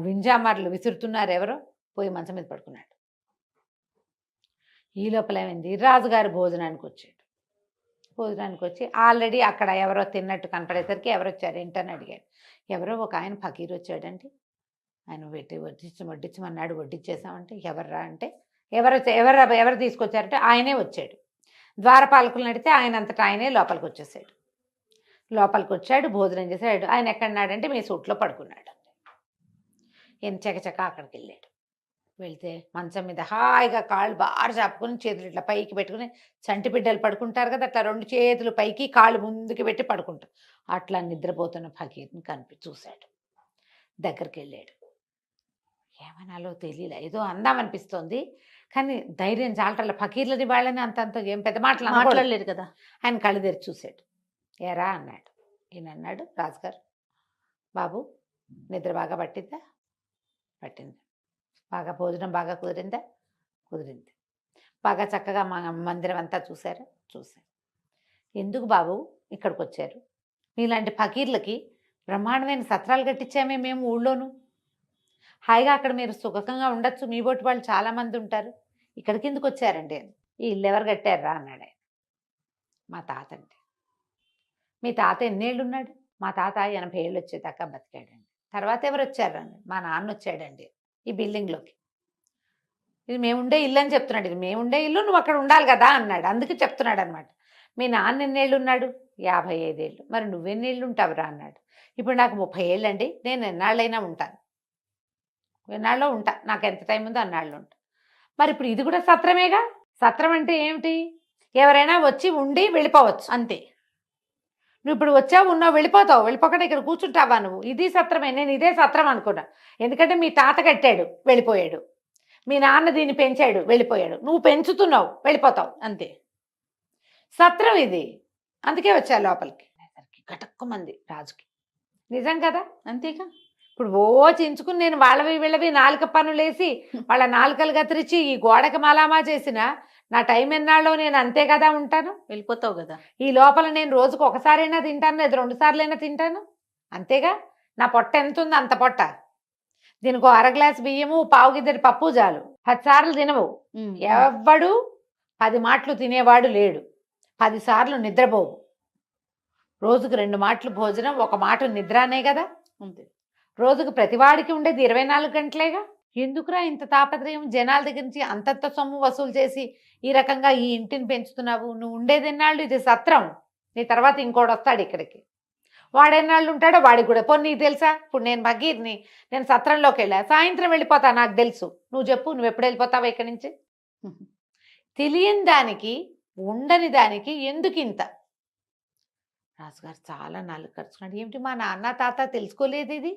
వింజామార్లు విసురుతున్నారు. ఎవరో పోయి మంచం మీద పడుకున్నాడు. ఈ లోపల ఏమైంది, రాజుగారు భోజనానికి వచ్చాడు. భోజనానికి వచ్చి ఆల్రెడీ అక్కడ ఎవరో తిన్నట్టు కనపడేసరికి ఎవరు వచ్చారు ఏంటని అడిగాడు. ఎవరో ఒక ఆయన ఫకీర్ వచ్చాడండి, ఆయన వడ్డించమన్నాడు, వడ్డించేసామంటే ఎవర్రా అంటే ఎవరు తీసుకొచ్చారంటే ఆయనే వచ్చాడు. ద్వారపాలకులను అడిగితే ఆయన అంతటా ఆయనే లోపలికి వచ్చేసాడు. లోపలికి వచ్చాడు, భోజనం చేశాడు. ఆయన ఎక్కడున్నాడంటే మీ సూట్లో పడుకున్నాడు. ఈయన చకచక అక్కడికి వెళ్ళాడు. వెళ్తే మంచం మీద హాయిగా కాళ్ళు బాగా చాపుకొని చేతులు ఇట్లా పైకి పెట్టుకుని, చంటి బిడ్డలు పడుకుంటారు కదా అట్లా 2 చేతులు పైకి కాళ్ళు ముందుకు పెట్టి పడుకుంటారు. అట్లా నిద్రపోతున్న ఫకీర్ని చూశాడు. దగ్గరికి వెళ్ళాడు. ఏమనాలో తెలియలే, ఏదో అందామనిపిస్తోంది, కానీ ధైర్యం చాలటల్లా. ఫకీర్లని వాళ్ళని అంతంత ఏం పెద్ద మాటలు మాట్లాడలేదు కదా. ఆయన కళ్ళు తెరిచి చూశాడు. ఏరా అన్నాడు. ఈయన అన్నాడు, రాజుగారు బాబు నిద్ర బాగా పట్టిందా? పట్టింది. బాగా భోజనం బాగా కుదిరిందా? కుదిరింది. బాగా చక్కగా మా మందిరం అంతా చూశారా? చూశారు. ఎందుకు బాబు ఇక్కడికి వచ్చారు? మీలాంటి ఫకీర్లకి బ్రహ్మాండమైన సత్రాలు కట్టించామే మేము ఊళ్ళోను. హాయిగా అక్కడ మీరు సుఖంగా ఉండొచ్చు, మీ బోటి వాళ్ళు చాలామంది ఉంటారు. ఇక్కడికి ఎందుకు వచ్చారండి? ఈ ఇల్లు ఎవరు కట్టారా అన్నాడు ఆయన. మా తాత అండి. మీ తాత ఎన్నేళ్ళు ఉన్నాడు? మా తాత 80 ఏళ్ళు వచ్చేదాకా బతికాడండి. తర్వాత ఎవరు వచ్చారు అన్నాడు. మా నాన్న వచ్చాడండి ఈ బిల్డింగ్లోకి. ఇది మేముండే ఇల్లు అని చెప్తున్నాడు. ఇది మేముండే ఇల్లు, నువ్వు అక్కడ ఉండాలి కదా అన్నాడు. అందుకే చెప్తున్నాడు అనమాట. మీ నాన్న ఎన్నేళ్ళు ఉన్నాడు? 55 ఏళ్ళు. మరి నువ్వెన్నేళ్ళు ఉంటావురా అన్నాడు. ఇప్పుడు నాకు 30 ఏళ్ళు అండి, నేను ఎన్నాళ్ళైనా ఉంటాను, ఎన్నాళ్ళు ఉంటా, నాకు ఎంత టైం ఉందో అన్నాళ్ళు ఉంటా. మరి ఇప్పుడు ఇది కూడా సత్రమేగా. సత్రం అంటే ఏమిటి? ఎవరైనా వచ్చి ఉండి వెళ్ళిపోవచ్చు అంతే. నువ్వు ఇప్పుడు వచ్చావు, ఉన్నావు, వెళ్ళిపోతావు. వెళ్ళిపోకుండా ఇక్కడ కూర్చుంటావా నువ్వు? ఇది సత్రమే. నేను ఇదే సత్రం అనుకున్నా. ఎందుకంటే మీ తాత కట్టాడు, వెళ్ళిపోయాడు. మీ నాన్న దీన్ని పెంచాడు, వెళ్ళిపోయాడు. నువ్వు పెంచుతున్నావు, వెళ్ళిపోతావు అంతే. సత్రం ఇది. అందుకే వచ్చా లోపలికి. గటక్కుమంది రాజుకి. నిజం కదా? అంతేగా. ఇప్పుడు చించుకుని నేను వాళ్ళవి వీళ్ళవి 4 పనులేసి వాళ్ళ 4 కత్తిరించి ఈ గోడకి మలామా చేసిన నా టైం ఎన్నాళ్ళో నేను అంతే కదా ఉంటాను. వెళ్ళిపోతావు కదా. ఈ లోపల నేను రోజుకు ఒకసారైనా తింటాను, లేదా 2 సార్లైనా తింటాను అంతేగా. నా పొట్ట ఎంత ఉంది అంత పొట్ట. దీనికి 1/2 గ్లాస్ బియ్యము, 1/4 గిద్దెడు పప్పు చాలు. 10 సార్లు తినవు. ఎవ్వడు 10 మాటలు తినేవాడు లేడు. 10 సార్లు నిద్రపోవు. రోజుకు 2 మాటలు భోజనం, 1 మాట నిద్ర అనే కదా. అంతే. రోజుకు ప్రతివాడికి ఉండేది 24 గంటలేగా. ఎందుకురా ఇంత తాపత్రయం? జనాల దగ్గర నుంచి అంతంత సొమ్ము వసూలు చేసి ఈ రకంగా ఈ ఇంటిని పెంచుతున్నావు. నువ్వు ఉండేది ఎన్నాళ్ళు? ఇది సత్రం. నీ తర్వాత ఇంకోటి వస్తాడు ఇక్కడికి. వాడెన్నాళ్ళు ఉంటాడో వాడికి కూడా. పోనీ నీకు తెలుసా? ఇప్పుడు నేను భగీర్ని, నేను సత్రంలోకి వెళ్ళా, సాయంత్రం వెళ్ళిపోతా, నాకు తెలుసు. నువ్వు చెప్పు, నువ్వు ఎప్పుడు వెళ్ళిపోతావా ఇక్కడి నుంచి? తెలియని దానికి, ఉండని దానికి ఎందుకు ఇంత? రాజుగారు చాలా నాలుగు ఖర్చుకున్నాడు. ఏమిటి మా నాన్న తాత తెలుసుకోలేదు ఇది?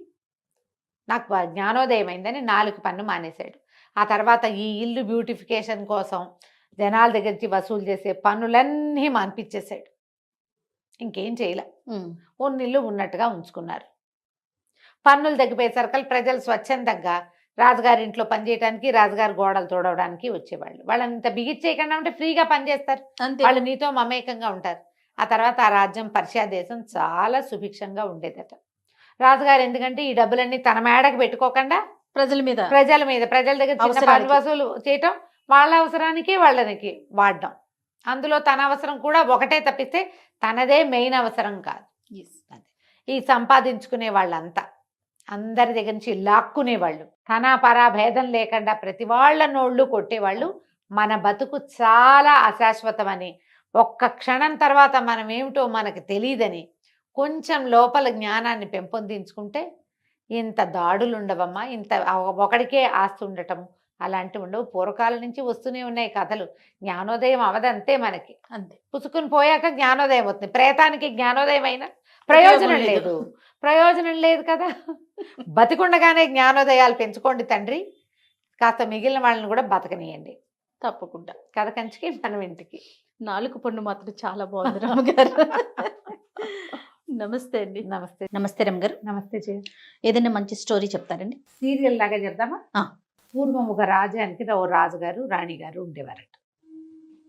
నాకు జ్ఞానోదయం అయిందని 4 పన్ను మానేశాడు. ఆ తర్వాత ఈ ఇల్లు బ్యూటిఫికేషన్ కోసం జనాల దగ్గర నుంచి వసూలు చేసే పన్నులన్నీ మాన్పించేశాడు. ఇంకేం చేయలే. ఉన్నిల్లు ఉన్నట్టుగా ఉంచుకున్నారు. పన్నులు తగ్గిపోయేసరికి ప్రజలు స్వచ్ఛందంగా రాజుగారి ఇంట్లో పనిచేయడానికి, రాజుగారి గోడలు తోడవడానికి వచ్చేవాళ్ళు. వాళ్ళని ఇంత బిగిచ్చేయకుండా ఉంటే ఫ్రీగా పనిచేస్తారు, వాళ్ళు నీతో మమేకంగా ఉంటారు. ఆ తర్వాత ఆ రాజ్యం పర్షియా దేశం చాలా సుభిక్షంగా ఉండేదట. రాజుగారు ఎందుకంటే ఈ డబ్బులన్నీ తన మేడకు పెట్టుకోకుండా ప్రజల మీద ప్రజల దగ్గర చిన్న పన్ను వసూలు చేయటం, వాళ్ళ అవసరానికి వాళ్ళకి వాడడం. అందులో తన అవసరం కూడా ఒకటే తప్పిస్తే తనదే మెయిన్ అవసరం కాదు. ఈ సంపాదించుకునే వాళ్ళంతా అందరి దగ్గర నుంచి లాక్కునేవాళ్ళు, తన పరా భేదం లేకుండా ప్రతి వాళ్ళ నోళ్ళు కొట్టేవాళ్ళు. మన బతుకు చాలా అశాశ్వతమని, ఒక్క క్షణం తర్వాత మనం ఏమిటో మనకు తెలియదని కొంచెం లోపల జ్ఞానాన్ని పెంపొందించుకుంటే ఇంత దాడులు ఉండవమ్మా, ఇంత ఒకడికే ఆస్తి ఉండటం అలాంటివి ఉండవు. పూర్వకాలం నుంచి వస్తూనే ఉన్నాయి కథలు. జ్ఞానోదయం అవదంతే మనకి, అంతే. పుసుకుని పోయాక జ్ఞానోదయం అవుతుంది. ప్రేతానికి జ్ఞానోదయం అయినా ప్రయోజనం లేదు, ప్రయోజనం లేదు కదా. బతికుండగానే జ్ఞానోదయాలు పెంచుకోండి తండ్రి, కాస్త మిగిలిన వాళ్ళని కూడా బతకనియండి. తప్పకుండా. కథ కంచికి మనం ఇంటికి. 4 పన్ను మాత్రం చాలా బాగుంది రమ్మగారు. నమస్తే అండి. నమస్తే. నమస్తే రమ్మగారు. నమస్తే. ఏదైనా మంచి స్టోరీ చెప్తారండి? సీరియల్ లాగా చెప్దామా? పూర్వం ఒక రాజ్యానికి ఓ రాజుగారు రాణిగారు ఉండేవారట.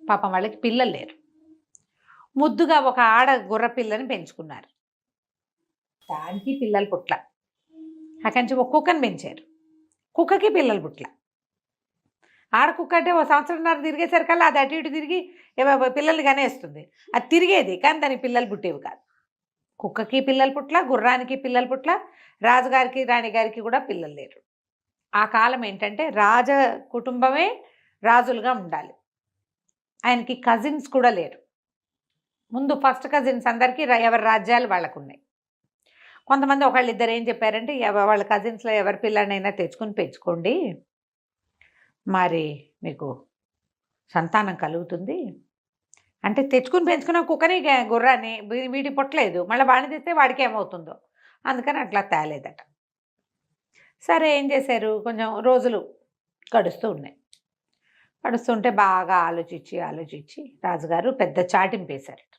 పాపం వాళ్ళకి పిల్లలు లేరు. ముద్దుగా ఒక ఆడ గుర్ర పిల్లని పెంచుకున్నారు. దానికి పిల్లలు పుట్ల. అక్కడి నుంచి ఒక కుక్కని పెంచారు. కుక్కకి పిల్లలు పుట్ల. ఆడ కుక్క అంటే ఓ సంవత్సరంన్నర తిరిగేసరికల్లా అది అటు ఇటు తిరిగి పిల్లల్ని కనేస్తుంది. అది తిరిగేది కానీ దానికి పిల్లలు పుట్టేవి కాదు. కుక్కకి పిల్లలు పుట్ల, గుర్రానికి పిల్లలు పుట్ల, రాజుగారికి రాణిగారికి కూడా పిల్లలు లేరు. ఆ కాలం ఏంటంటే రాజ కుటుంబమే రాజులుగా ఉండాలి. ఆయనకి కజిన్స్ కూడా లేరు. ముందు ఫస్ట్ కజిన్స్ అందరికీ ఎవరి రాజ్యాలు వాళ్ళకు ఉన్నాయి. కొంతమంది ఒకళ్ళిద్దరు ఏం చెప్పారంటే, వాళ్ళ కజిన్స్లో ఎవరి పిల్లనైనా తెచ్చుకొని పెంచుకోండి, మరి మీకు సంతానం కలుగుతుంది అంటే. తెచ్చుకుని పెంచుకున్న కుక్కని గుర్రాన్ని వీడి పుట్టలేదు, మళ్ళీ వాడిని తెస్తే వాడికి ఏమవుతుందో అందుకని అట్లా తేలేదట. సరే ఏం చేశారు, కొంచెం రోజులు గడుస్తూ ఉన్నాయి. గడుస్తుంటే బాగా ఆలోచించి రాజుగారు పెద్ద చాటింపేశారట.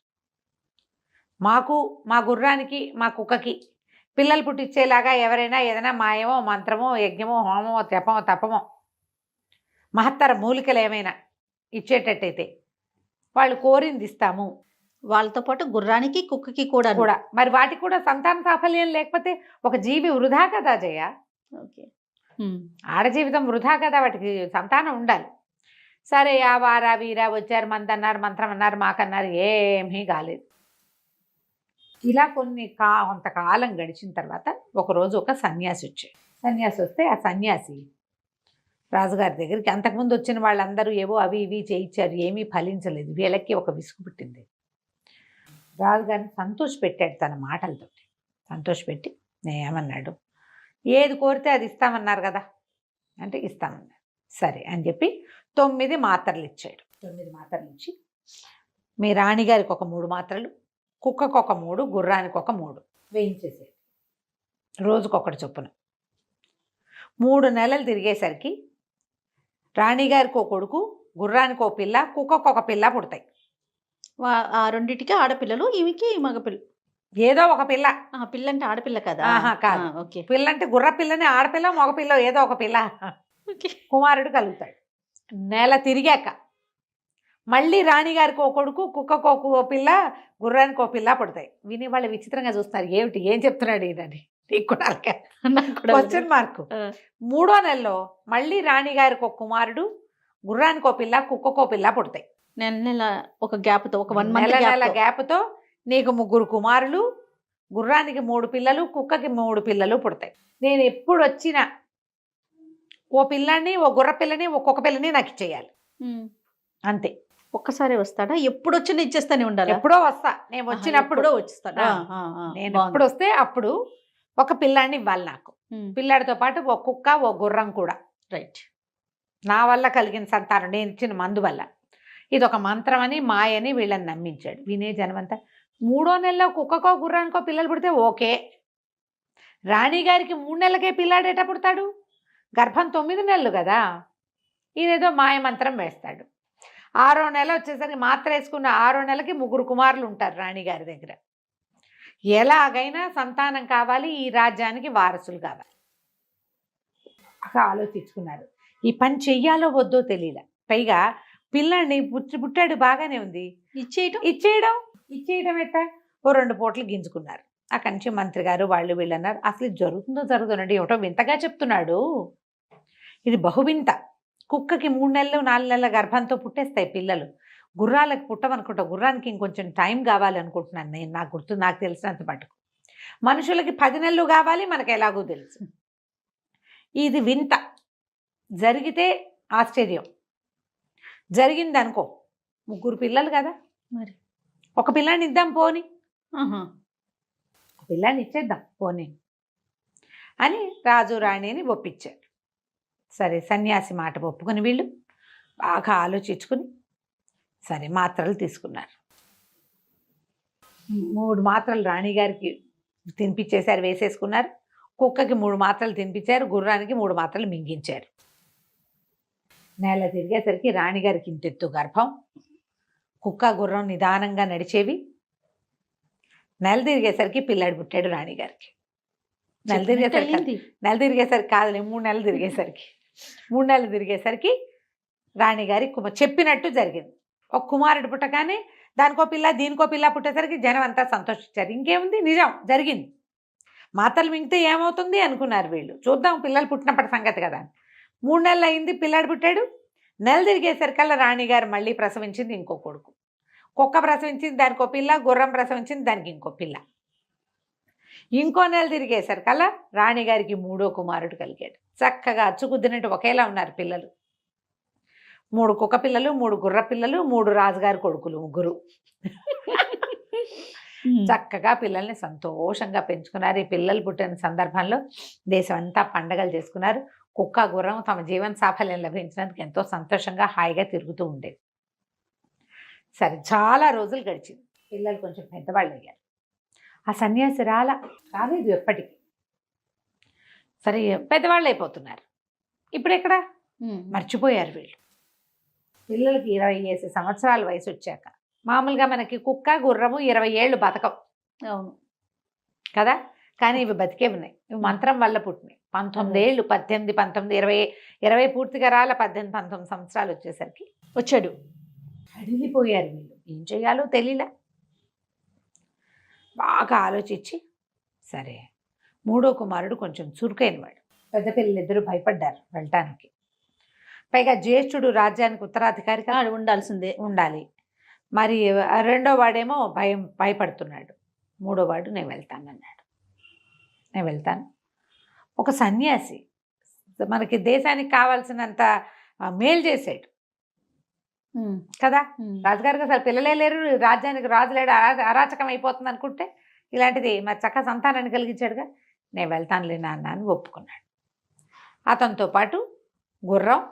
మా గుర్రానికి మా కుక్కకి పిల్లలు పుట్టించేలాగా ఎవరైనా ఏదైనా మాయమో మంత్రమో యజ్ఞమో హోమమో జపమో తపమో మహత్తర మూలికలు ఏమైనా ఇచ్చేటట్టయితే వాళ్ళు కోరింది ఇస్తాము. వాళ్ళతో పాటు గుర్రానికి కుక్కకి కూడా మరి వాటికి కూడా సంతాన సాఫల్యం లేకపోతే ఒక జీవి వృధా కదా జయ. ఓకే. ఆడ జీవితం వృధా కదా, వాటికి సంతానం ఉండాలి. సరే ఆ వారా వీరా వచ్చారు, మందన్నారు, మంత్రం అన్నారు, మాకన్నారు, ఏమీ కాలేదు. ఇలా కొంతకాలం గడిచిన తర్వాత ఒకరోజు ఒక సన్యాసి వచ్చాడు. సన్యాసి వస్తే ఆ సన్యాసి రాజుగారి దగ్గరికి, అంతకుముందు వచ్చిన వాళ్ళందరూ ఏవో అవి ఇవి చేయించారు, ఏమీ ఫలించలేదు. వీళ్ళకి ఒక విసుగు పుట్టింది. రాజుగారిని సంతోషపెట్టాడు తన మాటలతో. సంతోషపెట్టి ఏమన్నాడు, ఏది కోరితే అది ఇస్తామన్నారు కదా అంటే ఇస్తామన్నారు. సరే అని చెప్పి 9 మాత్రలు ఇచ్చాడు. 9 మాత్రలు ఇచ్చి, మీ రాణిగారికి ఒక 3 మాత్రలు, కుక్కకు ఒక 3, గుర్రానికి ఒక 3 వేయించేసేది, రోజుకొకటి చొప్పున. 3 నెలలు తిరిగేసరికి రాణిగారికి ఒక కొడుకు, గుర్రానికి ఒక పిల్ల, కుక్కకు ఒక పిల్ల పుడతాయి. ఆ రెండింటికి ఆడపిల్లలు, ఈమెకి మగపిల్ల, ఏదో ఒక పిల్ల. పిల్ల అంటే ఆడపిల్ల కదా? కాదు. ఓకే. పిల్ల అంటే గుర్ర పిల్లని, ఆడపిల్ల మగపిల్ల ఏదో ఒక పిల్ల కుమారుడు కలుగుతాడు. నెల తిరిగాక మళ్ళీ రాణిగారికి ఒక కొడుకు, కుక్కకు ఒక పిల్ల, గుర్రానికి ఒక పిల్ల పుడతాయి. విని వాళ్ళు విచిత్రంగా చూస్తున్నారు, ఏమిటి ఏం చెప్తున్నాడు ఈయనని. Question mark. 3వ నెలలో మళ్ళీ రాణిగారికి ఒక కుమారుడు, గుర్రానికి ఒక పిల్ల, కుక్కకు ఒక పిల్ల పుడతాయి. నెల ఒక గ్యాప్తో, ఒక 1 మంత్ నెల గ్యాప్తో నీకు 3 కుమారులు, గుర్రానికి 3 పిల్లలు, కుక్కకి 3 పిల్లలు పుడతాయి. నేను ఎప్పుడు వచ్చినా ఓ పిల్లని, ఓ గుర్ర పిల్లని, ఒక్కొక్క పిల్లని నాకు ఇచ్చేయాలి, అంతే. ఒక్కసారి వస్తాడా? ఎప్పుడు వచ్చినా ఇచ్చేస్తానే ఉండాలా? ఎప్పుడో వస్తా, నేను వచ్చినప్పుడు ఎప్పుడో వచ్చేస్తాడా? నేను ఎప్పుడు వస్తే అప్పుడు ఒక పిల్లాడిని ఇవ్వాలి నాకు. పిల్లాడితో పాటు ఒక కుక్క, ఓ గుర్రం కూడా. రైట్. నా వల్ల కలిగిన సంతానం, నేను ఇచ్చిన మందు వల్ల. ఇది ఒక మంత్రం అని, మాయని వీళ్ళని నమ్మించాడు. వినే జనమంతా 3వ నెలలో కుక్కకో గుర్రానికో పిల్లలు పుడితే ఓకే. రాణిగారికి 3 నెలలకే పిల్లాడు ఎట్ట పుడతాడు? గర్భం 9 నెలలు కదా. ఇదేదో మాయమంత్రం వేస్తాడు. 6వ నెల వచ్చేసరికి మాత్ర వేసుకున్న 6వ నెలకి 3 కుమారులు ఉంటారు రాణిగారి దగ్గర. ఎలాగైనా సంతానం కావాలి, ఈ రాజ్యానికి వారసులు కావాలి. బాగా ఆలోచించుకున్నారు. ఈ పని చెయ్యాలో వద్దో తెలియలే. పైగా పిల్లాడిని పుట్టాడు, బాగానే ఉంది, ఇచ్చేయడం ఎట్టా? ఓ 2 పూటలు గింజుకున్నారు. అక్కడి నుంచి మంత్రి గారు వాళ్ళు వీళ్ళు అన్నారు, అసలు ఇది జరుగుతుందండి, ఏమిటో వింతగా చెప్తున్నాడు, ఇది బహువింత. కుక్కకి 3 నెలలు 4 నెలల గర్భంతో పుట్టేస్తాయి పిల్లలు, గుర్రాలకు పుట్టమనుకుంటా. గుర్రానికి ఇంకొంచెం టైం కావాలి అనుకుంటున్నాను నేను, నాకు తెలిసినంత మటుకు. మనుషులకి 10 నెలలు కావాలి, మనకు ఎలాగో తెలుసు. ఇది వింత. జరిగితే ఆశ్చర్యం, జరిగింది అనుకో 3 పిల్లలు కదా, మరి ఒక పిల్లాన్ని ఇద్దాం పోని, ఒక పిల్లాన్ని ఇచ్చేద్దాం పోని అని రాజు రాణిని ఒప్పించారు. సరే, సన్యాసి మాట ఒప్పుకొని వీళ్ళు బాగా ఆలోచించుకుని సరే మాత్రలు తీసుకున్నారు. 3 మాత్రలు రాణిగారికి తినిపించేశారు, వేసేసుకున్నారు. కుక్కకి 3 మాత్రలు తినిపించారు, గుర్రానికి 3 మాత్రలు మింగించారు. నెల తిరిగేసరికి రాణిగారికి ఇంతెత్తు గర్భం, కుక్క గుర్రం నిదానంగా నడిచేవి. నెల తిరిగేసరికి పిల్లాడు పుట్టాడు రాణిగారికి. నెల తిరిగేసరికి కాదులే, 3 నెలలు తిరిగేసరికి 3 నెలలు తిరిగేసరికి రాణిగారి చెప్పినట్టు జరిగింది. ఒక కుమారుడు పుట్టగానే దానికో పిల్ల దీనికో పిల్ల పుట్టేసరికి జనం అంతా సంతోషించారు. ఇంకేముంది, నిజం జరిగింది. మాతలు మింగితే ఏమవుతుంది అనుకున్నారు వీళ్ళు. చూద్దాం పిల్లలు పుట్టినప్పటి సంగతి కదా. 3 నెలలు అయింది, పిల్లాడు పుట్టాడు. నెల తిరిగేసరికల్లా రాణిగారు మళ్ళీ ప్రసవించింది ఇంకో కొడుకు. కుక్క ప్రసవించింది, దానికో పిల్ల. గుర్రం ప్రసవించింది, దానికి ఇంకో పిల్ల. ఇంకో నెల తిరిగేసరికల్లా రాణిగారికి 3వ కుమారుడు కలిగాడు. చక్కగా అచ్చుకుద్దినట్టు ఒకేలా ఉన్నారు పిల్లలు. 3 కుక్క పిల్లలు, 3 గుర్ర పిల్లలు, 3 రాజుగారి కొడుకులు, 3. చక్కగా పిల్లల్ని సంతోషంగా పెంచుకున్నారు. ఈ పిల్లలు పుట్టిన సందర్భంలో దేశం అంతా పండగలు చేసుకున్నారు. కుక్క గుర్రం తమ జీవన సాఫల్యం లభించినందుకు ఎంతో సంతోషంగా హాయిగా తిరుగుతూ ఉండేది. సరే, చాలా రోజులు గడిచింది. పిల్లలు కొంచెం పెద్దవాళ్ళు అయ్యారు. ఆ సన్యాసి రాలేదు ఎప్పటికీ. సరే, పెద్దవాళ్ళు అయిపోతున్నారు. ఇప్పుడు ఎక్కడ మర్చిపోయారు వీళ్ళు. పిల్లలకి 20 సంవత్సరాల వయసు వచ్చాక, మామూలుగా మనకి కుక్క గుర్రము 20 ఏళ్ళు బతకం, అవును కదా, కానీ ఇవి బతికే ఉన్నాయి. ఇవి మంత్రం వల్ల పుట్టినాయి. 19 ఏళ్ళు, 18, 19, 20 పూర్తిగా 18, 19 సంవత్సరాలు వచ్చేసరికి వచ్చాడు. అడిగిపోయారు వీళ్ళు. ఏం చేయాలో తెలియలే. బాగా ఆలోచించి సరే, 3వ కుమారుడు కొంచెం చురుకైన వాడు. పెద్ద పిల్లలిద్దరూ భయపడ్డారు వెళ్ళటానికి. పైగా జ్యేష్ఠుడు రాజ్యానికి ఉత్తరాధికారిగా ఉండాలి. మరి 2వ వాడేమో భయపడుతున్నాడు. 3వ వాడు నేను వెళ్తానన్నాడు. నేను వెళ్తాను. ఒక సన్యాసి మనకి దేశానికి కావాల్సినంత మేలు చేసాడు కదా. రాజుగారికి అసలు పిల్లలే లేరు, రాజ్యానికి రాజు లేడు, అరాచకం అయిపోతుంది అనుకుంటే ఇలాంటిది మరి చక్కగా సంతానాన్ని కలిగించాడుగా. నేను వెళ్తానులే నాన్న అని ఒప్పుకున్నాడు. అతనితో పాటు గుర్రం,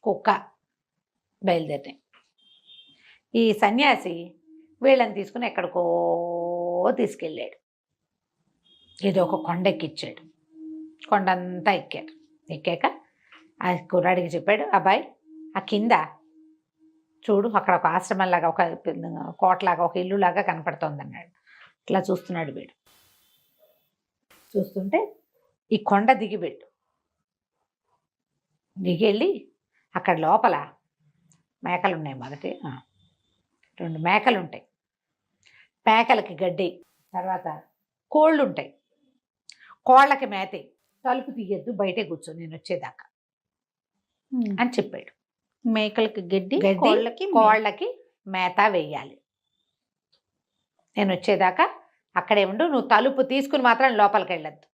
కుక్క బయలుదేరినాయి. ఈ సన్యాసి వీళ్ళని తీసుకుని ఎక్కడికో తీసుకెళ్ళాడు. ఏదో ఒక కొండ ఎక్కిచ్చాడు. కొండంతా ఎక్కారు. ఎక్కాక ఆ కుర్రాడికి చెప్పాడు, అబ్బాయి ఆ కింద చూడు, అక్కడ ఒక ఆశ్రమంలాగా, ఒక కోటలాగా, ఒక ఇల్లులాగా కనపడుతోంది అన్నాడు. ఇట్లా చూస్తున్నాడు వీడు. చూస్తుంటే ఈ కొండ దిగిపెట్టు, దిగెళ్ళి అక్కడ లోపల మేకలు ఉన్నాయి. మొదటి 2 మేకలు ఉంటాయి. మేకలకి గడ్డి, తర్వాత కోళ్ళు ఉంటాయి. కోళ్ళకి మేతే, తలుపు తీయద్దు, బయటే కూర్చో నేను వచ్చేదాకా అని చెప్పాడు. మేకలకి గడ్డి, కోళ్ళకి మేత వేయాలి. నేను వచ్చేదాకా అక్కడే ఉండు, నువ్వు తలుపు తీసుకుని మాత్రం లోపలికి వెళ్ళద్దు.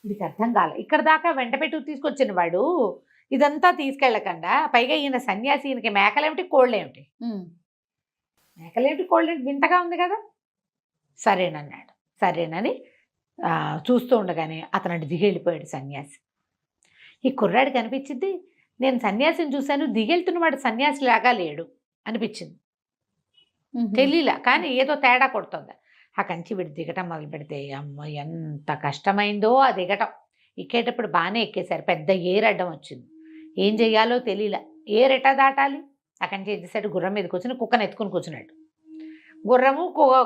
వీడికి అర్థం కాలే. ఇక్కడ దాకా వెంట పెట్టి తీసుకొచ్చిన వాడు ఇదంతా తీసుకెళ్ళకుండా పైగా ఈయన సన్యాసి, ఈయనకి మేకలేమిటి కోళ్ళేమిటి, మేకలేమిటి కోళ్ళేమిటి వింతగా ఉంది కదా. సరేనన్నాడు. సరేనని చూస్తూ ఉండగానే అతను అటు దిగెళ్ళిపోయాడు సన్యాసి. ఈ కుర్రాడు కనిపించింది, నేను సన్యాసిని చూశాను, దిగెళ్తున్నవాడు సన్యాసి లాగా లేడు అనిపించింది. తెలియలా, కానీ ఏదో తేడా కొడుతుంది. ఆ కంచి వీడు దిగటం మొదలు పెడితే అమ్మ ఎంత కష్టమైందో ఆ దిగటం. ఎక్కేటప్పుడు బాగానే ఎక్కేశారు, పెద్ద ఏరడ్డం వచ్చింది. ఏం చెయ్యాలో తెలియలా, ఏరెటా దాటాలి. ఆ కంచి ఏం చేశాడు, గుర్రం మీద కూర్చుని కుక్కని ఎత్తుకుని కూర్చున్నాడు. గుర్రము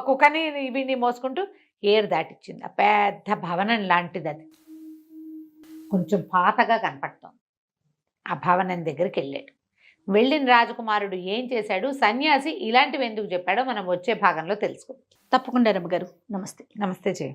కుక్కని వీడిని మోసుకుంటూ ఏరు దాటిచ్చింది. ఆ పెద్ద భవనం లాంటిది అది, కొంచెం పాతగా కనపడుతోంది. ఆ భవనం దగ్గరికి వెళ్ళాడు. వెళ్ళిన రాజకుమారుడు ఏం చేశాడు, సన్యాసి ఇలాంటివి ఎందుకు చెప్పాడో మనం వచ్చే భాగంలో తెలుసుకుందాం. తప్పకుండా రమ్మగారు. నమస్తే. నమస్తే జయ.